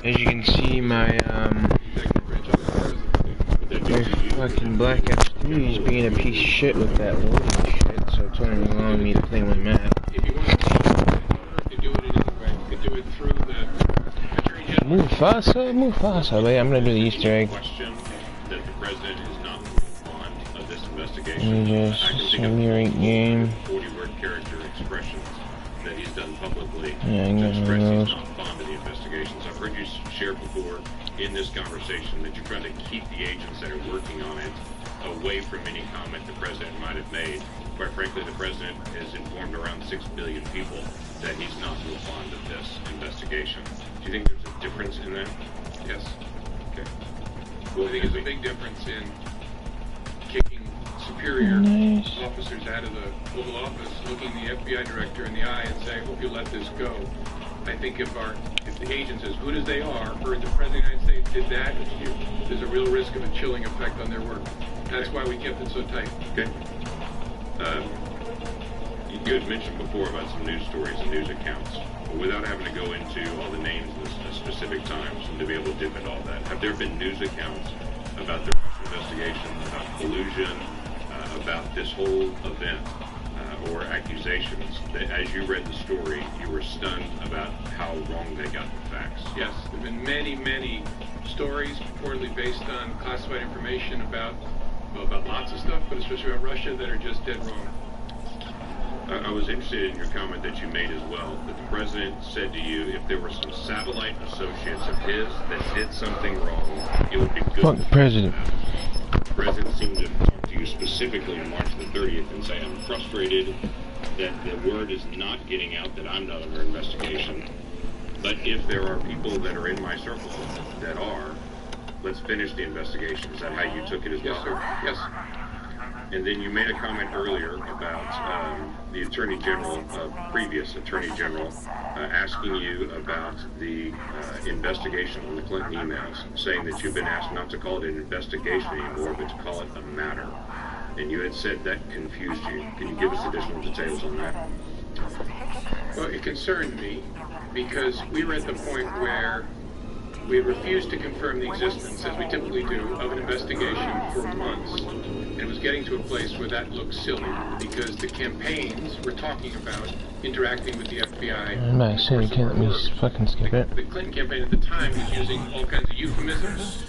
As you can see, my fucking Black Ops 3 is being a piece of shit with that loading shit, so it's only allowing me to play one map. Mufasa, wait, I'm gonna do the Easter egg. Let me just simulate game. Yeah, I'm gonna do those. I've heard you share before in this conversation that you're trying to keep the agents that are working on it away from any comment the president might have made. Quite frankly, the president has informed around 6 billion people that he's not real fond of this investigation. Do you think there's a difference in that? Yes. Okay. Well, I think there's a big difference in kicking superior officers out of the Oval Office, looking the FBI director in the eye and saying, hope you let this go. I think if the agents, as good as they are, heard the President of the United States did that, there's a real risk of a chilling effect on their work. That's why we kept it so tight. Okay. You had mentioned before about some news stories and news accounts, but without having to go into all the names and the specific times and to be able to dip into all that, have there been news accounts about the Russian investigation, about collusion, about this whole event, or accusations that as you read the story, you were stunned about how wrong they got the facts? Yes, there have been many, many stories purportedly based on classified information about lots of stuff, but especially about Russia, that are just dead wrong. I was interested in your comment that you made as well, that the president said to you if there were some satellite associates of his that did something wrong, it would be good. Fuck the president. The president seemed to talk to you specifically on March the 30th and say, I'm frustrated that the word is not getting out that I'm not under investigation, but if there are people that are in my circle that are, let's finish the investigation. Is that how you took it as well? Yes, sir. Yes. And then you made a comment earlier about the Attorney General, previous Attorney General, asking you about the investigation on the Clinton emails, saying that you've been asked not to call it an investigation anymore, but to call it a matter. And you had said that confused you. Can you give us additional details on that? Well, it concerned me because we were at the point where we refused to confirm the existence, as we typically do, of an investigation for months. And it was getting to a place where that looked silly because the campaigns were talking about interacting with the FBI. I'm not saying you can't let me fucking skip it. The Clinton campaign at the time was using all kinds of euphemisms,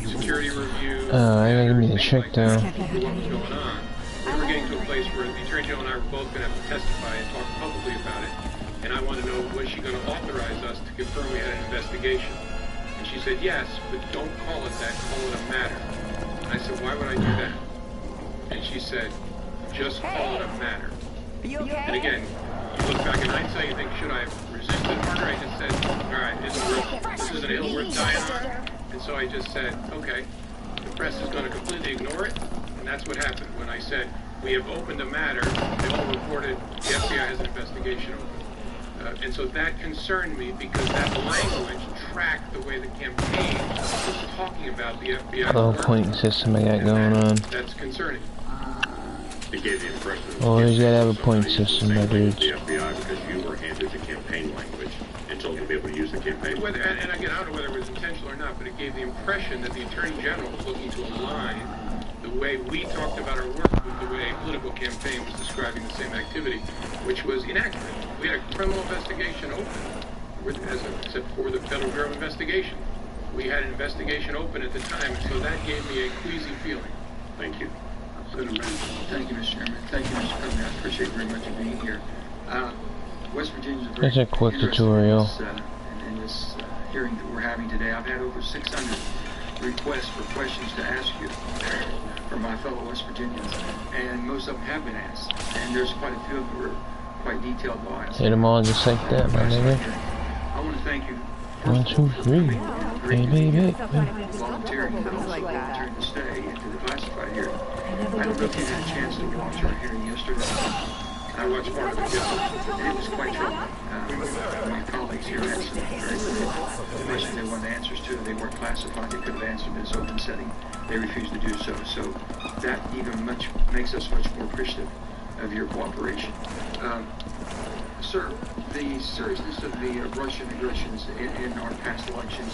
security review. I gotta give me the check down. What was going on? We were getting to a place where the Attorney General and I were both going to have to testify and talk publicly about it. And I wanted to know, was she going to authorize us to confirm we had an investigation? And she said, yes, but don't call it that, call it a matter. And I said, why would I do that? And she said, just call it a matter. And again, you look back in hindsight, you think, should I have resisted harder? I just said, all right, this is an hill worth dying on. And so I just said, okay, the press is going to completely ignore it. And that's what happened when I said, we have opened a matter. They all reported the FBI has an investigation open. And so that concerned me because that language tracked the way the campaign was talking about the FBI. Little point system I got going on. That's concerning. It gave the impression that Always gotta have a point system, my dudes. the FBI because you were handed the campaign language and told to be able to use the campaign. And again, I don't know whether it was intentional or not, but it gave the impression that the Attorney General was looking to align the way we talked about our work with the way a political campaign was describing the same activity, which was inaccurate. We had a criminal investigation open, as I said before, the Federal Bureau of Investigation. We had an investigation open at the time, so that gave me a queasy feeling. Thank you. Thank you, Mr. Chairman. Thank you, Mr. President. I appreciate very much you being here. West Virginia is a very That's a quick tutorial. In this hearing that we're having today. I've had over 600 requests for questions to ask you from my fellow West Virginians, and most of them have been asked. And there's quite a few of them who are quite detailed lines. Hit them all just like that, my nigga. I want to thank you. 1, 2, 3. Baby. Volunteering, but also volunteering to stay and to the classified hearing. I don't know if you had a chance to watch our hearing yesterday. I watched part of it yesterday, and it was quite troubling. My colleagues here asked some very good questions they wanted answers to. They weren't classified. They could have answered in this open setting. They refused to do so. So that even makes us much more appreciative of your cooperation. Sir, the seriousness of the Russian aggressions in our past elections,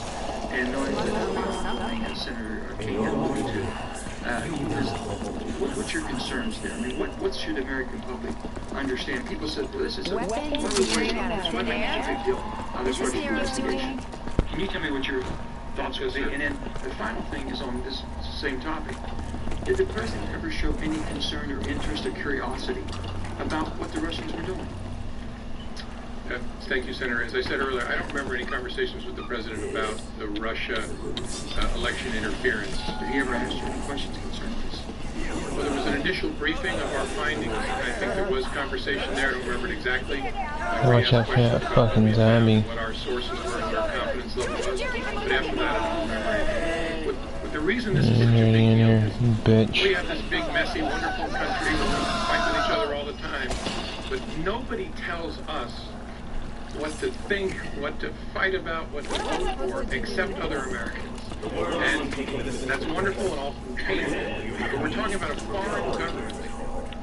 and knowing that Senator King alluded to, what's your concerns there? I mean, what should the American public understand? People said, well, this is a big deal. This Russian investigation. Can you tell me what your thoughts would be? And then the final thing is on this same topic. Did the president ever show any concern or interest or curiosity about what the Russians were doing? Thank you, Senator. As I said earlier, I don't remember any conversations with the president about the Russia election interference. Did he ever ask you any questions concerning this? Well, there was an initial briefing of our findings. I think there was conversation there. I don't remember it exactly. Watch out for that fucking zombie. What our sources were and what our confidence level was. But after that, I don't remember anything. But the reason this is such a big deal is bitch. we have this big, messy, wonderful country where we fight with each other all the time. But nobody tells us what to think, what to fight about, what to vote for, except other Americans. And that's wonderful and often painful. But we're talking about a foreign government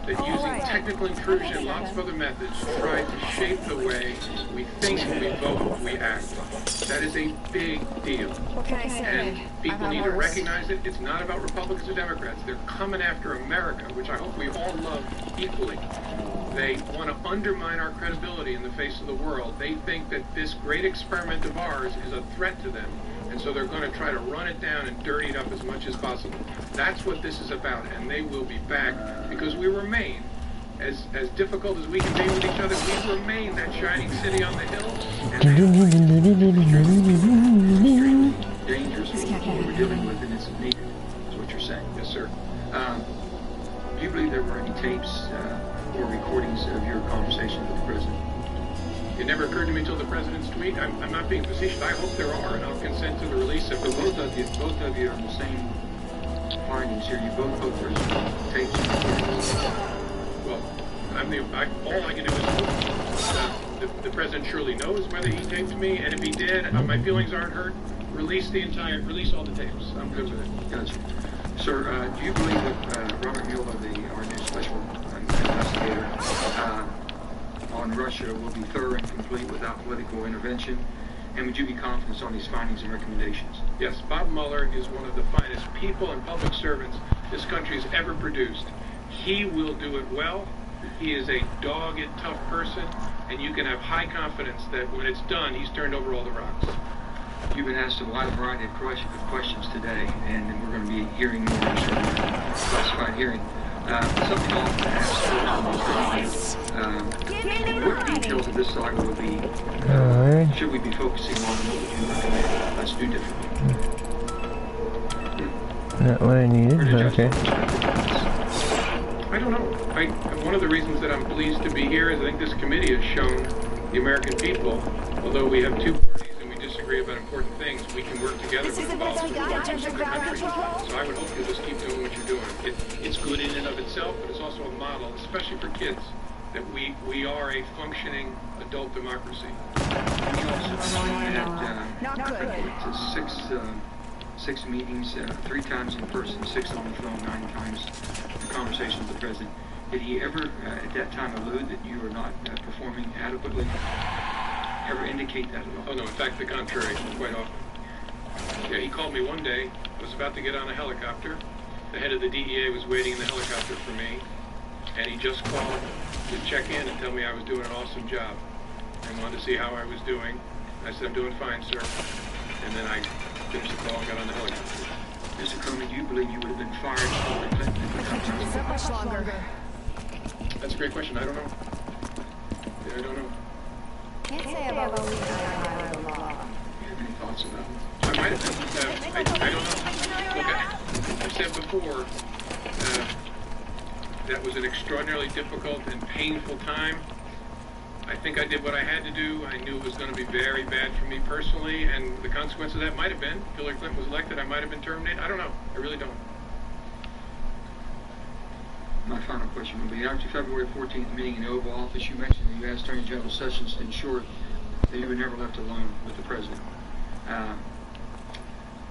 that using technical intrusion and lots of other methods tried to shape the way we think, we vote, we act. That is a big deal. And people need to recognize it. It's not about Republicans or Democrats. They're coming after America, which I hope we all love equally. They want to undermine our credibility in the face of the world. They think that this great experiment of ours is a threat to them. And so they're going to try to run it down and dirty it up as much as possible. That's what this is about, and they will be back because we remain, as difficult as we can be with each other, we remain that shining city on the hill. And dangerous what we're dealing with, and it's needed, is what you're saying. Yes, sir. Do you believe there were any tapes or recordings of your conversations with the president? It never occurred to me until the president's tweet. I'm not being facetious. I hope there are, and I'll consent to the release of them. Both of you are in the same findings here. You both hope there's tapes and recordings. Well, all I can do is hope. The president surely knows whether he taped me, and if he did, my feelings aren't hurt. Release all the tapes. I'm good with it. Gotcha. Sir, do you believe that Robert Mueller, our new special investigator, on Russia will be thorough and complete without political intervention? And would you be confident on these findings and recommendations? Yes, Bob Mueller is one of the finest people and public servants this country has ever produced. He will do it well. He is a dogged, tough person, and you can have high confidence that when it's done, he's turned over all the rocks. You've been asked a wide variety of questions today, and we're going to be hearing more in a classified hearing. Something I'll ask what details of this saga will be, should we be focusing on, what would you recommend us do differently? Not what I needed, but okay. I don't know. One of the reasons that I'm pleased to be here is I think this committee has shown the American people, although we have two parties and we disagree about important things, we can work together when it involves the country. So I would hope you'll just keep doing what you're doing. It's good in and of itself, but it's also a model, especially for kids, that we are a functioning adult democracy. We also had six meetings, 3 times in person, 6 on the phone, 9 times conversations with the president. Did he ever, at that time, allude that you were not performing adequately? Ever indicate that at all? Oh no, in fact, the contrary, quite often. Yeah, he called me one day. I was about to get on a helicopter. The head of the DEA was waiting in the helicopter for me, and he just called to check in and tell me I was doing an awesome job and wanted to see how I was doing. I said, I'm doing fine, sir. And then I finished the call and got on the helicopter. Mr. Cronin, do you believe you would have been fired for Clinton if you come to So much longer. That's a great question. I don't know. Yeah, I don't know. Can't say I've always been by the law. Do you have any thoughts about it? I might have been. I don't know. Look, I've said before, that was an extraordinarily difficult and painful time. I think I did what I had to do. I knew it was going to be very bad for me personally, and the consequence of that might have been, if Hillary Clinton was elected, I might have been terminated. I don't know. I really don't. My final question would be, after February 14th meeting in the Oval Office, you mentioned that you asked Attorney General Sessions to ensure that you were never left alone with the President.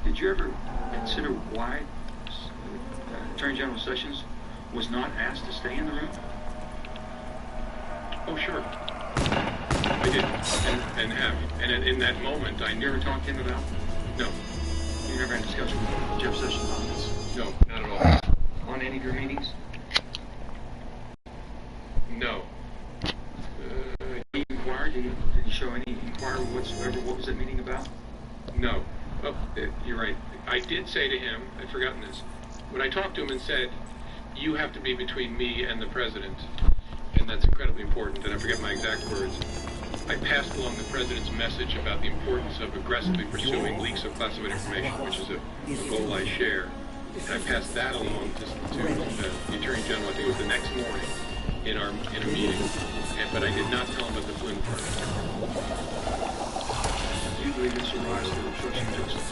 Did you ever consider why Attorney General Sessions was not asked to stay in the room? Oh, sure. I didn't. And in that moment, I never talked to him about. No. You never had a discussion with Jeff Sessions on this? No, not at all. On any of your meetings? No. He inquired? Did he show any inquiry whatsoever? What was that meeting about? No. Oh, you're right. I did say to him, I'd forgotten this, when I talked to him and said, you have to be between me and the president, and that's incredibly important, and I forget my exact words, I passed along the president's message about the importance of aggressively pursuing leaks of classified information, which is a goal I share. And I passed that along to the Attorney General, I think it was the next morning, in a meeting, but I did not tell him about the Flynn part. Do you believe this arrives to obstruction of justice?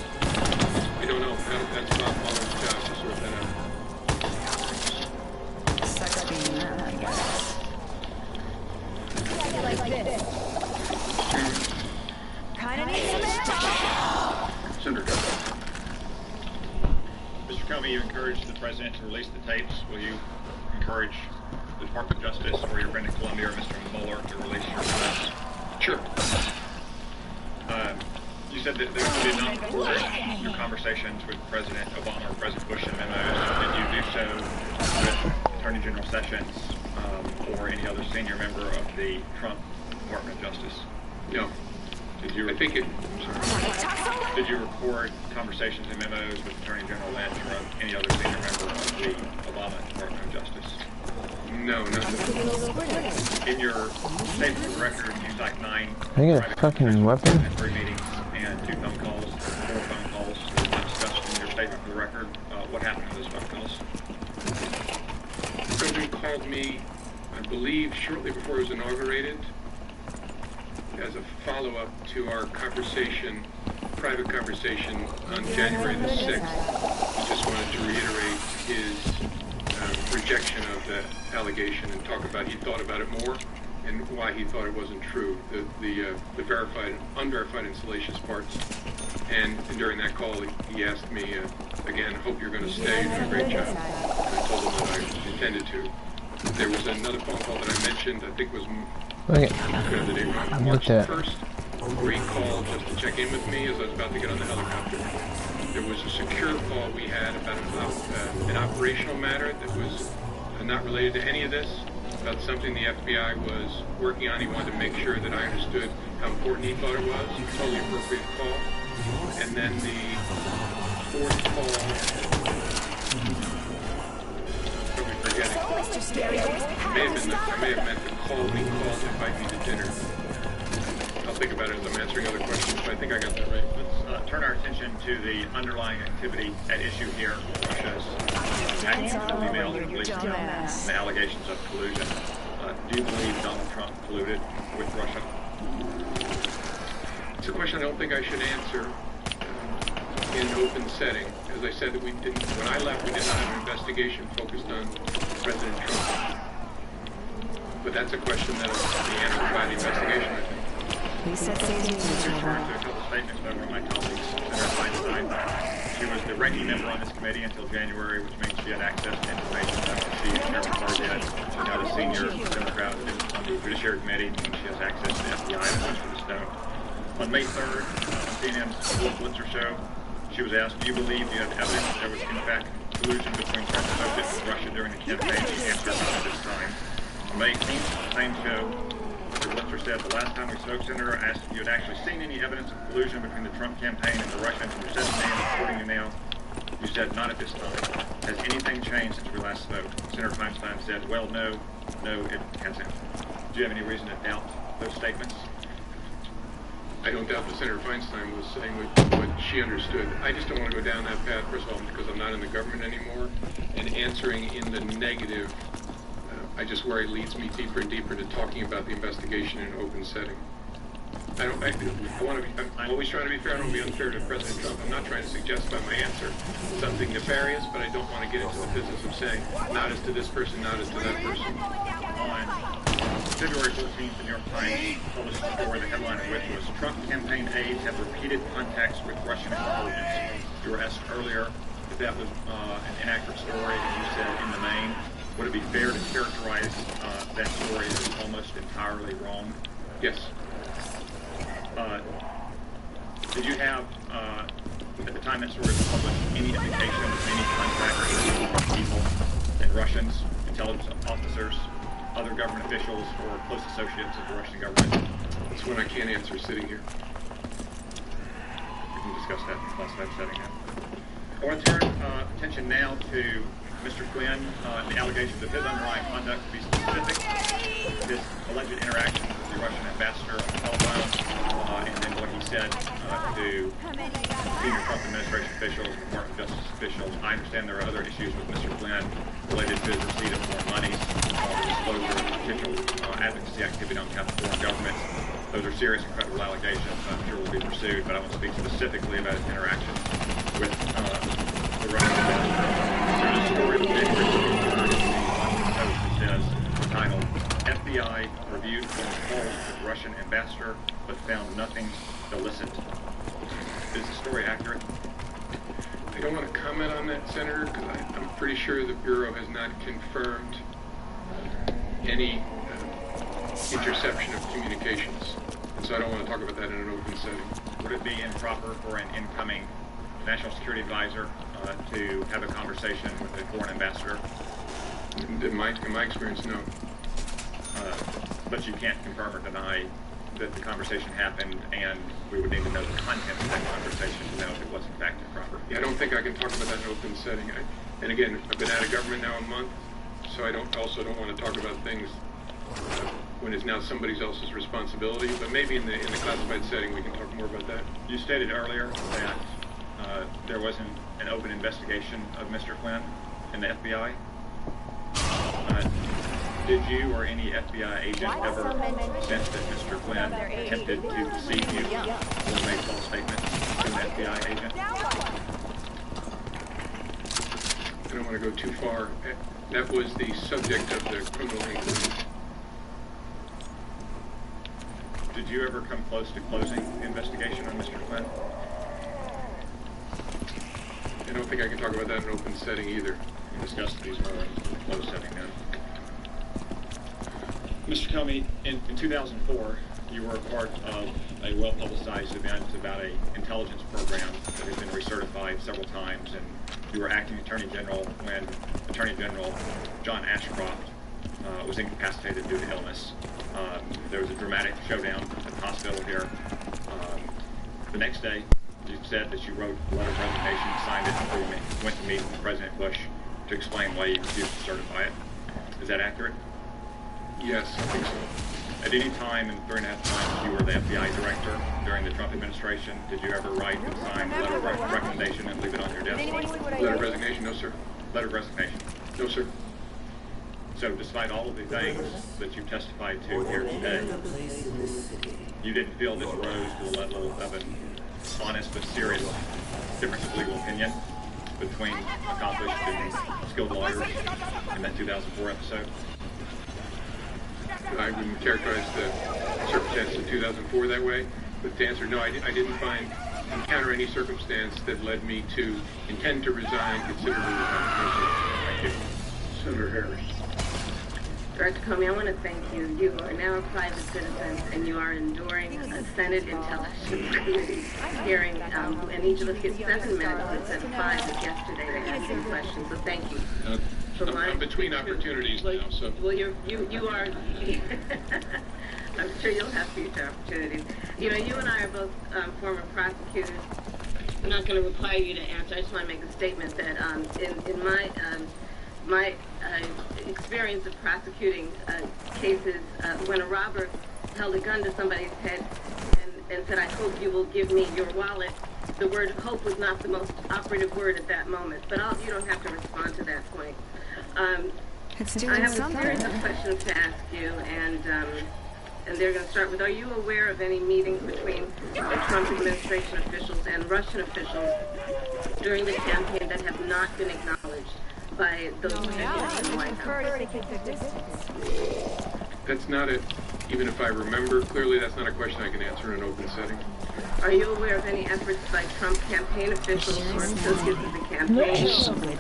I don't know. That's Bob Mueller's job to sort that out. Like this. Kinda needs some Senator. Mr. Comey, you encouraged the president to release the tapes. Will you encourage the Department of Justice or your friend in Columbia or Mr. Mueller to release your requests? Sure. You said that there would be non-recorded your conversations with President Obama or President Bush in memos. Did you do so with Attorney General Sessions or any other senior member of the Trump Department of Justice? No. Did you? I think it. Did you record conversations and memos with Attorney General Lynch or any other senior member of the Obama Department of Justice? No, no. In your statement of the record, you cite 9 Can I get a fucking weapon? and 3 meetings and 2 phone calls, 4 phone calls discussed in your statement for the record. What happened to those phone calls? The president called me, I believe, shortly before it was inaugurated, as a follow-up to our conversation, private conversation on January the 6th. He just wanted to reiterate his rejection of that allegation and talk about he thought about it more and why he thought it wasn't true, the verified and unverified and salacious parts. And during that call, he asked me, again, hope you're going to stay, you do a great job. And I told him that I intended to. There was another phone call that I mentioned, I think was March 1st, where he called just to check in with me as I was about to get on the helicopter. There was a secure call we had about an operational matter that was not related to any of this, about something the FBI was working on. He wanted to make sure that I understood how important he thought it was. Totally appropriate call. And then the fourth call, probably forgetting. I may have meant the call we called to invite me to dinner. I'll think about it as I'm answering other questions, but I think I got that right. Let's turn our attention to the underlying activity at issue here, Russia's hacking of emails released and the allegations of collusion. Do you believe Donald Trump colluded with Russia? It's a question I don't think I should answer in an open setting. As I said, that we didn't. When I left, we did not have an investigation focused on President Trump. But that's a question that will be answered by the investigation, I think. You referred to a couple statements by one of my colleagues, Senator Feinstein. She was the ranking member on this committee until January, which means she had access to information that she never started yet. She's now the senior Democrat on the Judiciary Committee, and she has access to FBI and most of the stone. On May 3rd, on CNN's Blitzer show, she was asked, do you believe you have evidence that there was in fact collusion between President Bush and Russia during the campaign? She answered not at this time. On May 18th, same show, Mr. Blitzer said, the last time we spoke, Senator, I asked if you had actually seen any evidence of collusion between the Trump campaign and the Russians, and you said to me, and I'm quoting you now, you said, not at this time. Has anything changed since we last spoke? Senator Feinstein said, well, no, it hasn't. Do you have any reason to doubt those statements? I don't doubt that Senator Feinstein was saying what she understood. I just don't want to go down that path, first of all, because I'm not in the government anymore, and answering in the negative, I just worry it leads me deeper and deeper to talking about the investigation in an open setting. I'm always trying to be fair. I don't want to be unfair to President Trump. I'm not trying to suggest by my answer something nefarious, but I don't want to get into the business of saying, not as to this person, not as to that person. On February 14th, the New York Times published a story, the headline of which was, Trump campaign aides have repeated contacts with Russian intelligence. You were asked earlier if that was an inaccurate story, and you said, in the main, would it be fair to characterize that story as almost entirely wrong? Yes. Did you have, at the time that story was published, any indication of any contact with people and Russians, intelligence officers, other government officials, or close associates of the Russian government? That's one I can't answer sitting here. We can discuss that in the classified setting now. I want to turn attention now to Mr. Flynn, the allegations of his underlying conduct, to be specific, his alleged interaction with the Russian ambassador on the telephone, and then what he said to senior Trump administration officials and Department of Justice officials. I understand there are other issues with Mr. Flynn related to his receipt of foreign monies, disclosure of potential advocacy activity on behalf of foreign governments. Those are serious and credible allegations I'm sure will be pursued, but I want to speak specifically about his interaction with the Russian ambassador. There's a story that says, entitled, FBI reviewed phone calls with Russian ambassador, but found nothing illicit. Is the story accurate? I don't want to comment on that, Senator, because I'm pretty sure the Bureau has not confirmed any interception of communications. And so I don't want to talk about that in an open setting. Would it be improper for an incoming national security advisor to have a conversation with a foreign ambassador? In my experience, no. But you can't confirm or deny that the conversation happened, and we would need to know the content of that conversation to know if it was in fact improper. Yeah, I don't think I can talk about that in an open setting. And again, I've been out of government now a month, so I also don't want to talk about things when it's now somebody else's responsibility. But maybe in the classified setting, we can talk more about that. You stated earlier that there wasn't an open investigation of Mr. Flynn in the FBI. Did you or any FBI agent ever sense that Mr. Flynn attempted to deceive you or make false statements to an FBI agent? I don't want to go too far. That was the subject of the criminal inquiry. Did you ever come close to closing the investigation on Mr. Flynn? I don't think I can talk about that in an open setting either. We discussed these more in the closed setting now. Mr. Comey, in 2004, you were a part of a well-publicized event about an intelligence program that has been recertified several times, and you were acting Attorney General when Attorney General John Ashcroft was incapacitated due to illness. There was a dramatic showdown at the hospital here. The next day, you said that you wrote a letter of resignation, signed it before you went to meet with President Bush to explain why you refused to certify it. Is that accurate? Yes, I think so. At any time in the 3.5 times you were the FBI director during the Trump administration, did you ever write and sign a letter of recommendation and leave it on your desk? Letter of resignation? No, sir. Letter of resignation? No, sir. So despite all of the things that you testified to here today, you didn't feel this rose to the level of an honest but serious difference of legal opinion between accomplished and skilled lawyers in that 2004 episode? I wouldn't characterize the circumstances in 2004 that way, but to answer, no, I didn't encounter any circumstance that led me to intend to resign, consider to resign. Thank you. Senator Harris. Director Comey, I want to thank you. You are now a private citizen, and you are enduring a Senate Intelligence Committee hearing, and each of us gets 7 minutes instead of 5 as yesterday to ask you questions, so thank you. I'm between opportunities now, so. Well, you are. I'm sure you'll have future opportunities. You know, you and I are both former prosecutors. I'm not going to require you to answer. I just want to make a statement that in my experience of prosecuting cases, when a robber held a gun to somebody's head and said, "I hope you will give me your wallet," the word "hope" was not the most operative word at that moment. But you don't have to respond to that point. I have a series of questions to ask you, and they're going to start with, are you aware of any meetings between the Trump administration officials and Russian officials during the campaign that have not been acknowledged by those executives in the White House? That's not it. Even if I remember clearly, that's not a question I can answer in an open setting. Are you aware of any efforts by Trump campaign officials or associates of the campaign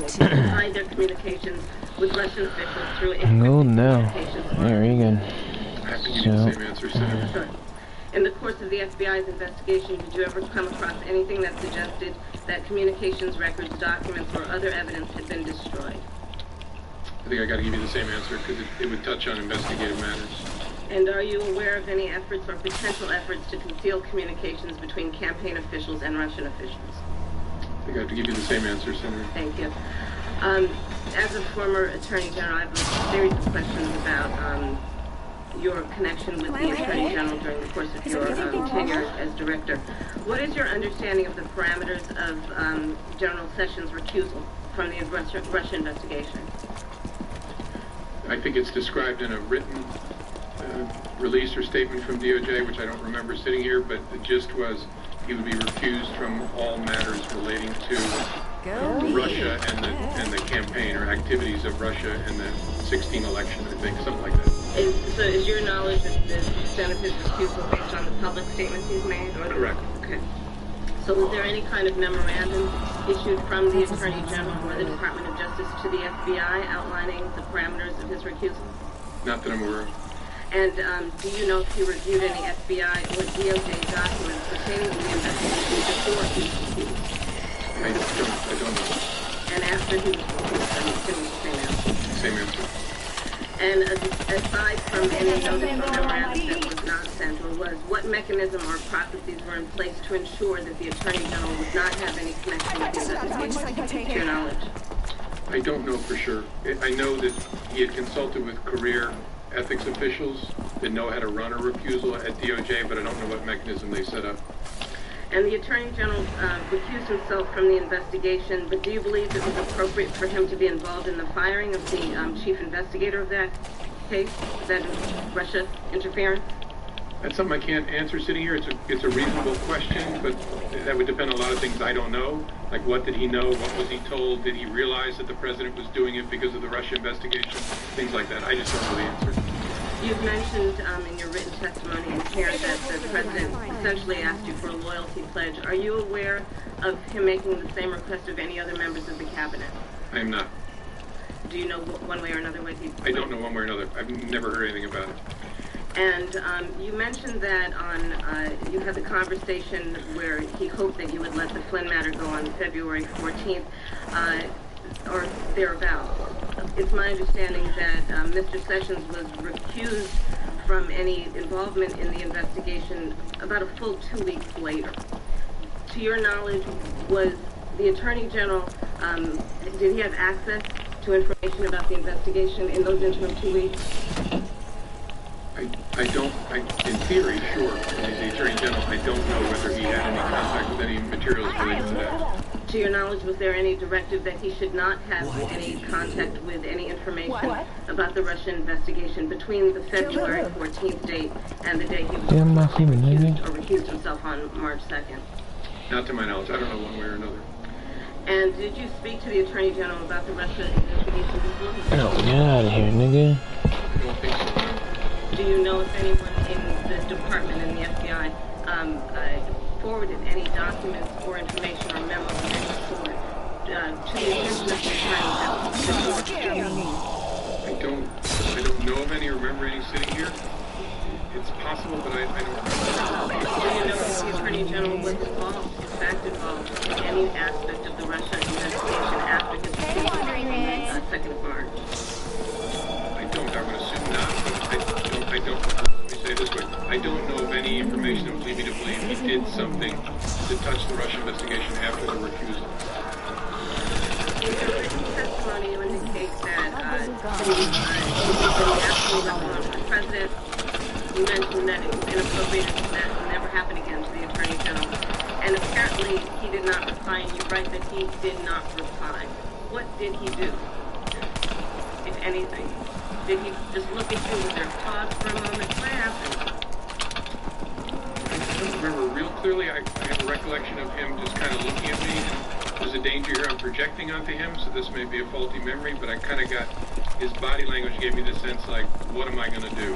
to hide their communications with Russian officials through Oh no. There you go. I have to give you the same answer, Senator. In the course of the FBI's investigation, did you ever come across anything that suggested that communications records, documents, or other evidence had been destroyed? I think I got to give you the same answer because it would touch on investigative matters. And are you aware of any efforts or potential efforts to conceal communications between campaign officials and Russian officials? I think I have to give you the same answer, Senator. Thank you. As a former Attorney General, I have a series of questions about your connection with the Attorney General during the course of your tenure as Director. What is your understanding of the parameters of General Sessions' recusal from the Russia investigation? I think it's described in a written release or statement from DOJ, which I don't remember sitting here, but the gist was he would be recused from all matters relating to Russia and the campaign or activities of Russia in the 2016 election, I think, something like that. So is your knowledge that the extent of his recusal based on the public statements he's made? Or Correct. Okay. So was there any kind of memorandum issued from the Attorney General or the Department of Justice to the FBI outlining the parameters of his recusal? Not that I'm aware of. And do you know if he reviewed any FBI or DOJ documents pertaining to the investigation before he was recused? I don't know. And after he was recused, I'm assuming the same answer. Same answer. And aside from any notice or memorandum that was not sent or was, what mechanism or processes were in place to ensure that the Attorney General would not have any connection with the investigation, to your knowledge? I don't know for sure. I know that he had consulted with career ethics officials that know how to run a recusal at DOJ, but I don't know what mechanism they set up. And the Attorney General recused himself from the investigation, but do you believe it was appropriate for him to be involved in the firing of the chief investigator of that case, that Russia interference? That's something I can't answer sitting here. It's a reasonable question, but that would depend on a lot of things I don't know. Like, what did he know? What was he told? Did he realize that the president was doing it because of the Russia investigation? Things like that. I just don't know the answer. You've mentioned in your written testimony in here that the president essentially asked you for a loyalty pledge. Are you aware of him making the same request of any other members of the cabinet? I am not. Do you know one way or another what he... I don't know one way or another. I've never heard anything about it. And you mentioned that you had the conversation where he hoped that you would let the Flynn matter go on February 14th, or thereabouts. It's my understanding that Mr. Sessions was recused from any involvement in the investigation about a full 2 weeks later. To your knowledge, was the Attorney General, did he have access to information about the investigation in those interim 2 weeks? In theory, sure. As the Attorney General, I don't know whether he had any contact with any materials related to that. To your knowledge, was there any directive that he should not have any contact with any information about the Russian investigation between the February 14th date and the day he was recused himself on March 2nd? Not to my knowledge. I don't know one way or another. And did you speak to the Attorney General about the Russia investigation before? Oh, get out of here, nigga. I don't think so. Do you know if anyone in the department in the FBI forwarded any documents or information or memos of any sort to the attention of the Attorney General? I don't know of any or remember any sitting here. It's possible, but I don't remember. Do you know if the Attorney General was involved, in fact involved, in any aspect of the Russia investigation after his recusal on the 2nd of March? I don't. I would assume not, but I don't. Let me say it this way. I don't know of any information that would lead me to believe he did something to touch the Russia investigation after the recusal. In your written testimony, you indicate that the president, you mentioned that it was inappropriate and that would never happen again to the Attorney General. And apparently he did not reply, and you write that he did not reply. What did he do, if anything? Did he just look at you with their pause for a moment? What happened? I don't remember real clearly. I have a recollection of him just kind of looking at me. There's a danger here I'm projecting onto him, so this may be a faulty memory, but I kind of got his body language gave me the sense like, what am I going to do?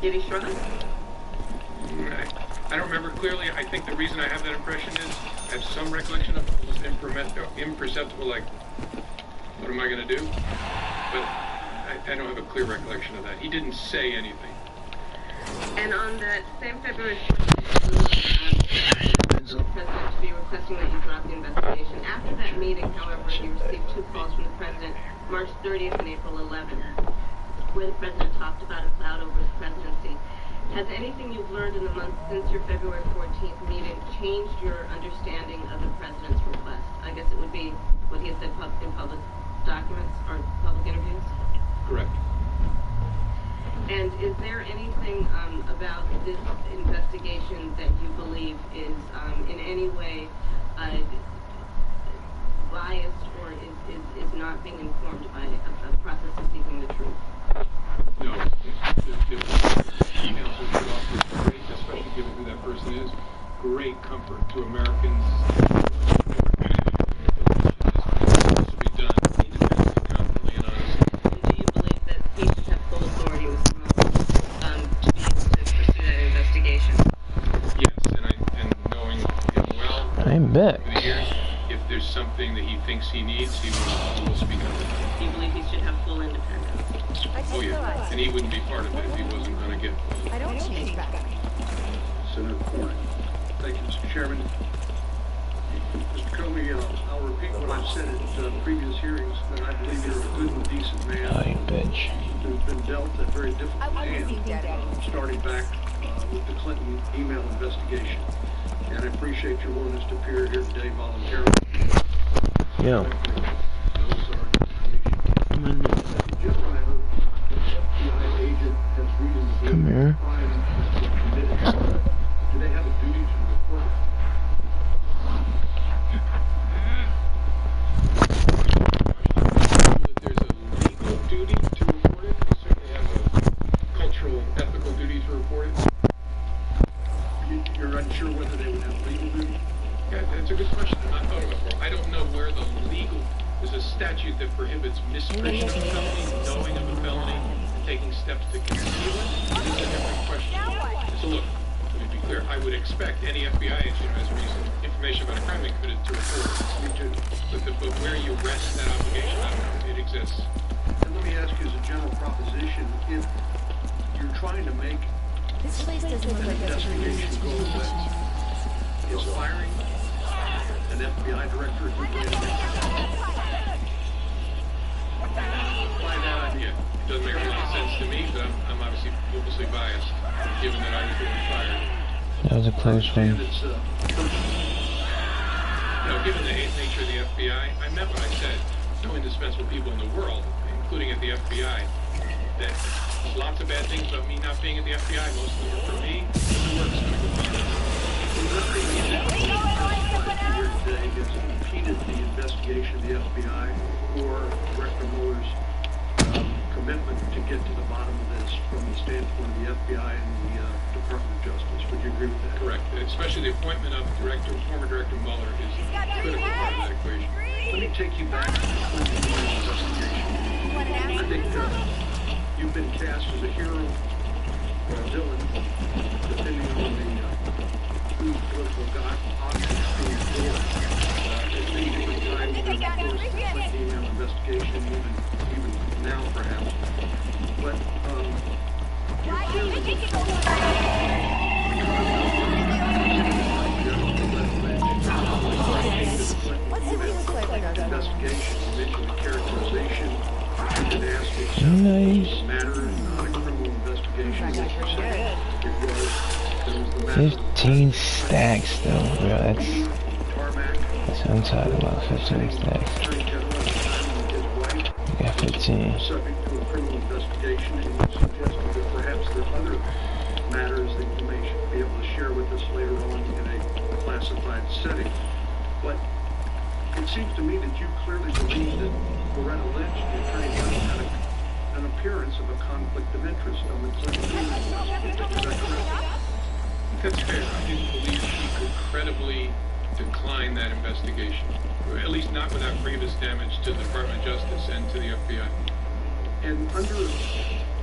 Did he shrug? I don't remember clearly. I think the reason I have that impression is I have some recollection of almost imperceptible, like, what am I going to do? But I don't have a clear recollection of that. He didn't say anything. And on that same February 14th, the president to be requesting that you drop the investigation. After that meeting, however, you received 2 calls from the president, March 30th and April 11th, where the president talked about a cloud over his presidency. Has anything you've learned in the months since your February 14th meeting changed your understanding of the president's request? I guess it would be what he had said in public documents or public interviews? Correct. And is there anything about this investigation that you believe is in any way biased or is not being informed by a process of seeking the truth? No. The emails that we offer great, especially given who that person is, great comfort to Americans. This will be done independently, confidently, and honestly. Do you believe that he should have full authority, Mr. Mueller, to be able to pursue that investigation? Yes, and knowing him well I bet. over the years, if there's something that he thinks he needs, he will speak up. Do you believe he should have full independence? Oh yeah, and he wouldn't be part of it if he wasn't going to get. I don't change back. Senator Corn. Thank you, Mr. Chairman. Mr. Comey, I'll repeat what I've said at previous hearings, that I believe you're a good and decent man Oh, you bitch. who's been dealt a very difficult hand, starting back with the Clinton email investigation. And I appreciate your willingness to appear here today voluntarily. Yo. Those are Come on. just whenever an FBI agent has reason to believe Come here. a crime has been committed, do they have a duty to report it? That there's a legal duty to report it. You certainly have a cultural, ethical duty to report it. You're unsure whether they would have legal duty? Yeah, that's a good question. I'm not thought of it before. I don't know where the legal. There's a statute that prohibits misprision of a felony, knowing of a felony, and taking steps to conceal it. This is a different question. So look, let me be clear. I would expect any FBI agent who has recent information about a crime being committed to report it. Me too. But where you rest that obligation, I don't know. It exists. And let me ask you as a general proposition, if you're trying to make This place doesn't look an like it's investigation go that is firing an FBI director at Apply that idea. It doesn't make a lot of sense to me, but I'm obviously hopelessly biased, given that I was the one fired. That was a close one. it's Given the nature of the FBI, I meant what I said. No indispensable people in the world, including at the FBI, that there's lots of bad things about me not being at the FBI. Most of them are for me. The work's going to go on. here today has impeded the investigation of the FBI or Director Mueller's commitment to get to the bottom of this from the standpoint of the FBI and the Department of Justice. Would you agree with that? Correct. Especially the appointment of former Director Mueller is a critical part of that equation. Let me take you back to the Clinton email investigation. I think you've been cast as a hero or a villain, depending on whose political options being endorsed. At many different times during the course of the Clinton email investigation, even now perhaps. But What's the real flavor? investigation, you mentioned the characterization, and asked Nice. matter and not a criminal investigation. What you said it was the matter 15 stacks though, bro. tarmac. That's what I'm talking about. 15 stacks. Attorney General at the time and his wife You got 15. subject to a criminal investigation, and you suggested that perhaps there are other matters that you may be able to share with us later on in a classified setting. But it seems to me that you clearly believe that Loretta Lynch, the Attorney General, had an appearance of a conflict of interest on the Clinton investigation. Is that correct? That's fair. I didn't believe she could credibly decline that investigation, or at least not without grievous damage to the Department of Justice and to the FBI. And under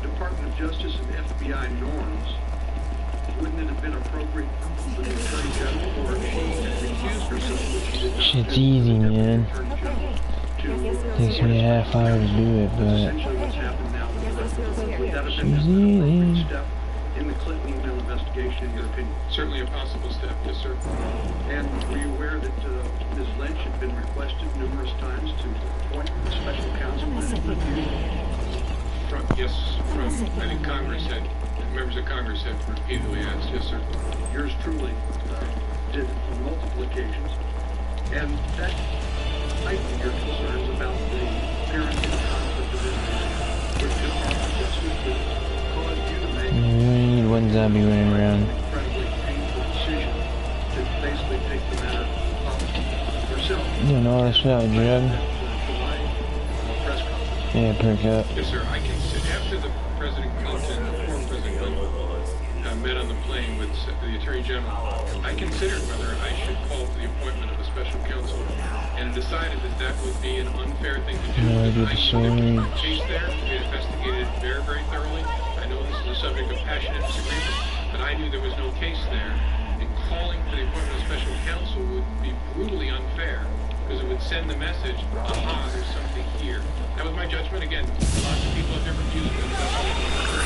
Department of Justice and FBI norms, wouldn't it have been appropriate for the Attorney General, or if she had recused herself, which she did not Shit's do, easy, the man. Attorney General, to Takes me a half hour to do it, but essentially what's happened now with the record? Would that have been She's an easy. appropriate step in the Clinton email investigation, in your opinion? Certainly a possible step, yes, sir. And were you aware that Ms. Lynch had been requested numerous times to appoint a special counsel and review? I think Congress had, members of Congress had repeatedly asked, yes, sir. Yours truly did on multiple occasions. And that heightened your concerns about the appearance of conflict of interest, which Department of Justice would cause you to make We need one zombie running around. an incredibly painful decision to basically take the matter up yourself. You know, that's not a drug. July press conference. Yeah, perk up. Yes, sir. I consider, after the President Clinton, the former President Clinton, met on the plane with the Attorney General, I considered whether I should call for the appointment of a special counsel, and decided that that would be an unfair thing to do. No, I because did the I knew there was same. no case there. We had investigated it very, very thoroughly. I know this is a subject of passionate disagreement, but I knew there was no case there. And calling for the appointment of a special counsel would be brutally unfair, because it would send the message, aha, there's something here. That was my judgment. Again, lots of people have different views, but that's what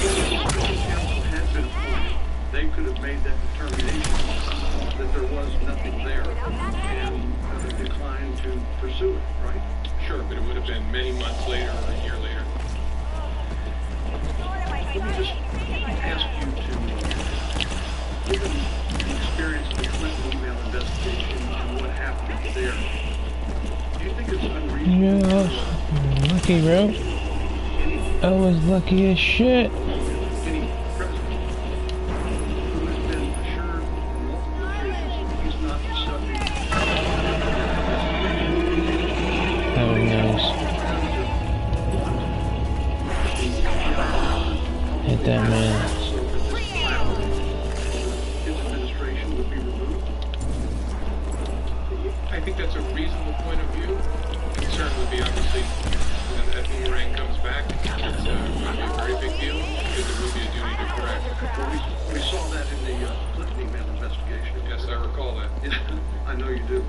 If the special counsel had been appointed, they could have made that determination that there was nothing there and declined to pursue it, right? sure, but it would have been many months later or a year later. Let me just ask you to, given the experience of the Clinton email investigation and what happened there, do you think it's unreasonable Yeah, lucky, bro. I was lucky as shit. any president who has been assured on multiple occasions that he's not the subject That was nice. Hit that man. his administration would be removed? I think that's a reasonable point of view. Concern would be obviously when that boomerang comes back. It's going to be a very big deal because there will be a duty to correct. Well, we saw that in the Clinton email investigation. Yes, I recall that. Yeah, I know you do.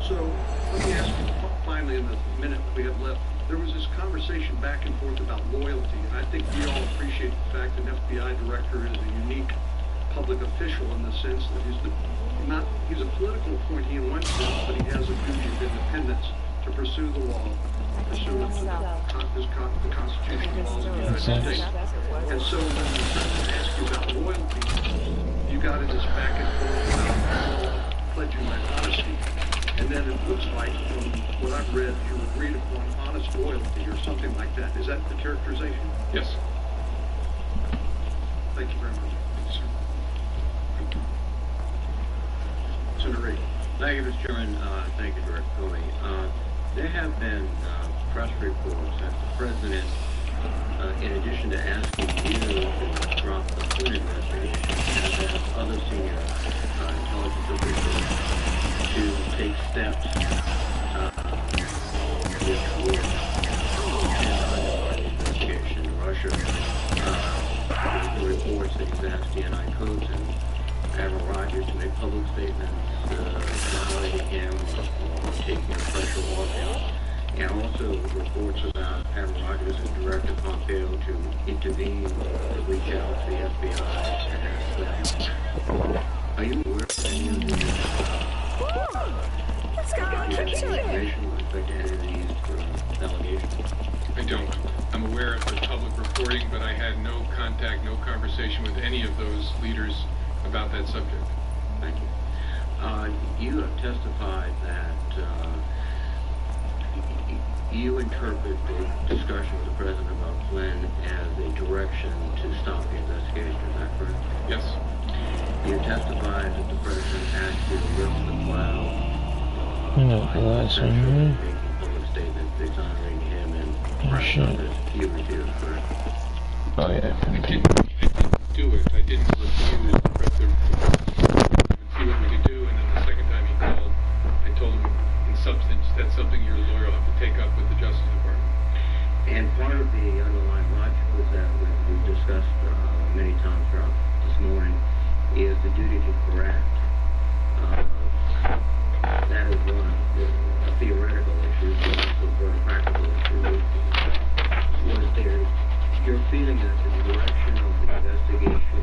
So let me ask you finally in the minute we have left, there was this conversation back and forth about loyalty, and I think we all appreciate the fact that an FBI director is a unique public official in the sense that he's a political appointee in one sense, but he has a duty of independence to pursue the law, pursuant to the constitutional laws of the United States. And so when the president asked you about loyalty, you got in this back and forth about pledging my honesty. And then it looks like, from what I've read, you agreed upon honest loyalty or something like that. Is that the characterization? Yes. Thank you very much. Yes, sir. Senator Reid. Thank you, Mr. Chairman. Thank you, Director Comey. There have been press reports that the President, in addition to asking you to drop the Flynn investigation, has asked other senior intelligence officials to take steps which would end the investigation in Russia. The reports that he's asked DNI codes and Admiral Rogers to make public statements violating him or taking the pressure off him. And also reports about Admiral Rogers and Director Pompeo to intervene, to reach out to the FBI and ask them. Are you aware of any of these information with respect to any of these allegations? I don't. I'm aware of the public reporting, but I had no contact, no conversation with any of those leaders about that subject. Thank you. You have testified that you interpret the discussion with the President about Flynn as a direction to stop the investigation. Is that correct? Yes. You testified that the President asked you to lift the cloud. Making public statements exonerating him and Oh, shit. you refused, correct? Oh, yeah. I didn't do it. I didn't refuse the see what we could do, and then the second time he called, I told him in substance that's something your lawyer will have to take up with the Justice Department. And part of the underlying logic was that we've discussed many times throughout this morning is the duty to correct. That is one of the theoretical issues, but also a very practical issue. your feeling that the direction of the investigation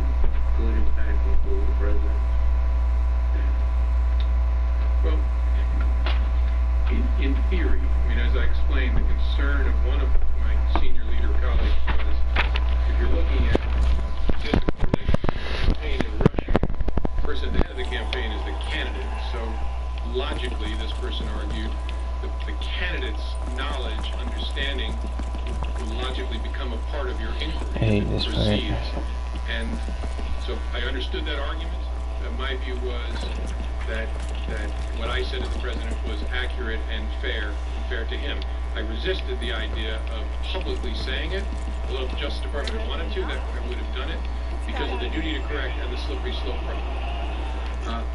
could in fact include the president? Well, in theory, I mean, as I explained, the concern of one of my senior leader colleagues was, if you're looking at just the campaign in Russia, the person at the head of the campaign is the candidate. So logically, this person argued that the candidate's knowledge, understanding, will logically become a part of your inquiry. I hate this part. And so I understood that argument. My view was that what I said to the president was accurate and fair to him. I resisted the idea of publicly saying it, although if the Justice Department wanted to, that I would have done it, because of the duty to correct and the slippery slope problem.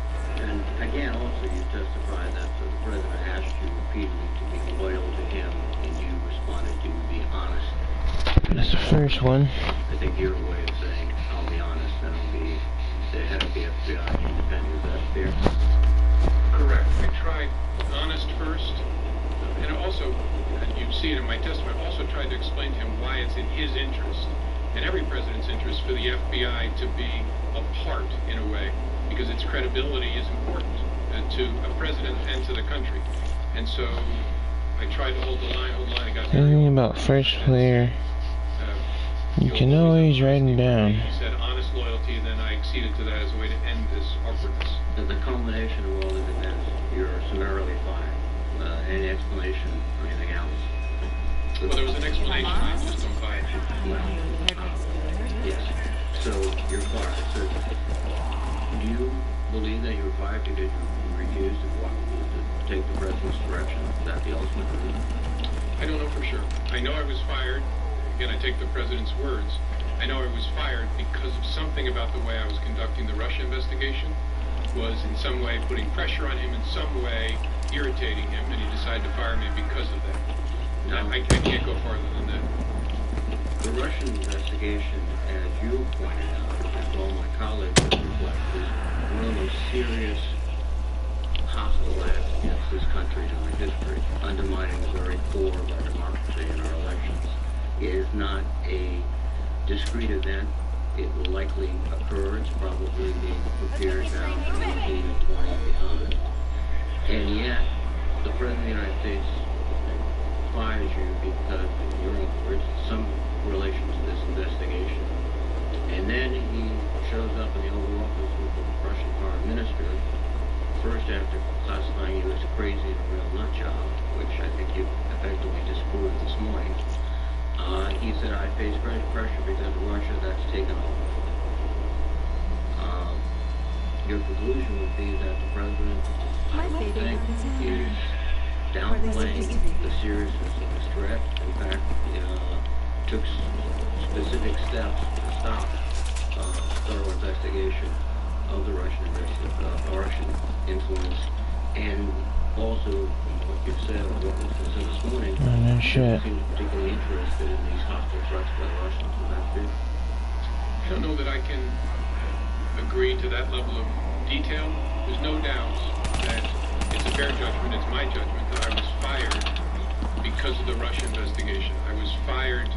And again, also you testified that the president asked you repeatedly to be loyal to him, and you responded to be honest. That's the first one. I think your way of saying, I'll be honest, and I'll be the head of the FBI independent. Is that fair? Correct. I tried honest first, and also, and you see it in my testimony, I also tried to explain to him why it's in his interest, and every president's interest, for the FBI to be a part, in a way, because its credibility is important to a president and to the country. And so I tried to hold the line. I got Anything about first player, you can always write them down. He said honest loyalty, and then I acceded to that as a way to end this awkwardness. The culmination of all of it is you're summarily fired. Any explanation or anything else? Well, there was an explanation. I just don't buy it. Well, yes. So you're fired. So do you believe that you were fired because you refused to take the president's direction? Is that the ultimate reason? I don't know for sure. I know I was fired. Again, I take the president's words. I know I was fired because of something about the way I was conducting the Russia investigation was in some way putting pressure on him, in some way irritating him, and he decided to fire me because of that. No. I can't go farther than that. The Russian investigation, as you pointed out, and all my colleagues have reflected, is one of the most serious hostile acts against this country in our history, undermining the very core of our democracy and our elections. It is not a discrete event. It will likely occur. It's probably being prepared now for 19 and 20 and beyond. And yet, the President of the United States fires you because, in your own words, some relation to this investigation. And then he shows up in the Oval Office with the Russian Foreign Minister, first after classifying you as crazy and a real nut job, which I think you effectively disproved this morning. He said, I face great pressure because of Russia, that's taken over. Your conclusion would be that the president, I don't think, is downplaying the seriousness of this threat. In fact, took specific steps to stop thorough investigation of the Russian influence, and also, from what you've said, or what was said this morning, no shit. Seems particularly interested in these hostile threats by the Russians. Would that be? I don't know that I can agree to that level of detail. There's no doubt that it's a fair judgment, it's my judgment, that I was fired because of the Russia investigation. I was fired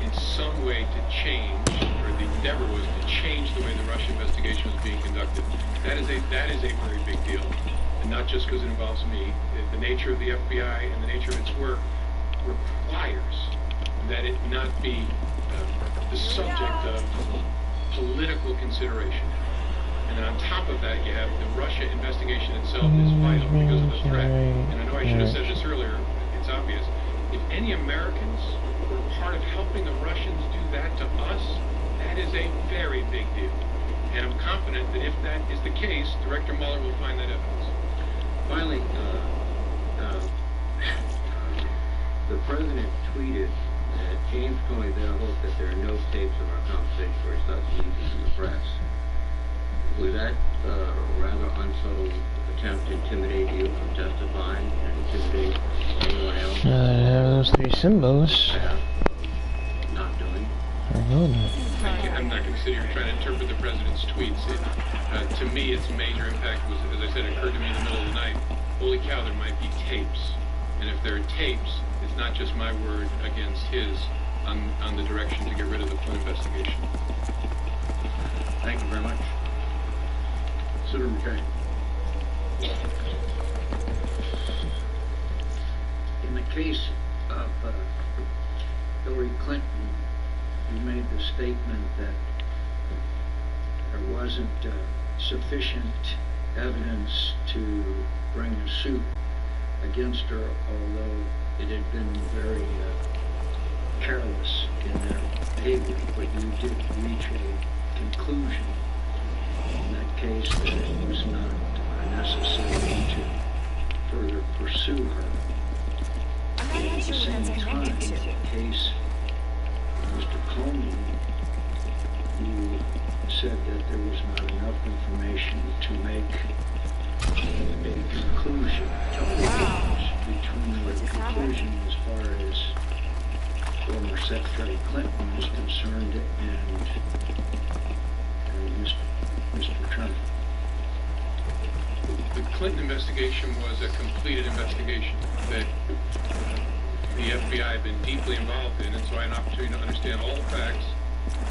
in some way to change, or the endeavor was to change the way the Russia investigation was being conducted. That is a very big deal. And not just because it involves me. The nature of the FBI and the nature of its work requires that it not be the subject of political consideration. And then on top of that, you have the Russia investigation itself is vital because of the threat. And I know I should have said this earlier, it's obvious. If any Americans were part of helping the Russians do that to us, that is a very big deal. And I'm confident that if that is the case, Director Mueller will find that evidence. Finally, the president tweeted that James Comey better hope that there are no tapes of our conversation where he starts leaking to the press. Was that a rather unsubtle attempt to intimidate you from testifying and intimidate anyone else? Have those three symbols. Not doing. I'm not going to sit here trying to interpret the president's tweets. To me, its major impact was, as I said, it occurred to me in the middle of the night. Holy cow, there might be tapes. And if there are tapes, it's not just my word against his. on the direction to get rid of the Flynn investigation. Thank you very much. Senator McKay. In the case of Hillary Clinton, you made the statement that there wasn't sufficient evidence to bring a suit against her, although it had been very careless in their behavior, but you did reach a conclusion in that case that it was not necessary to further pursue her. At the same time, in the case of Mr. Comey, you said that there was not enough information to make a conclusion. Between the conclusion as far as former Secretary Clinton is concerned and Mr. Trump. The Clinton investigation was a completed investigation that the FBI had been deeply involved in, and so I had an opportunity to understand all the facts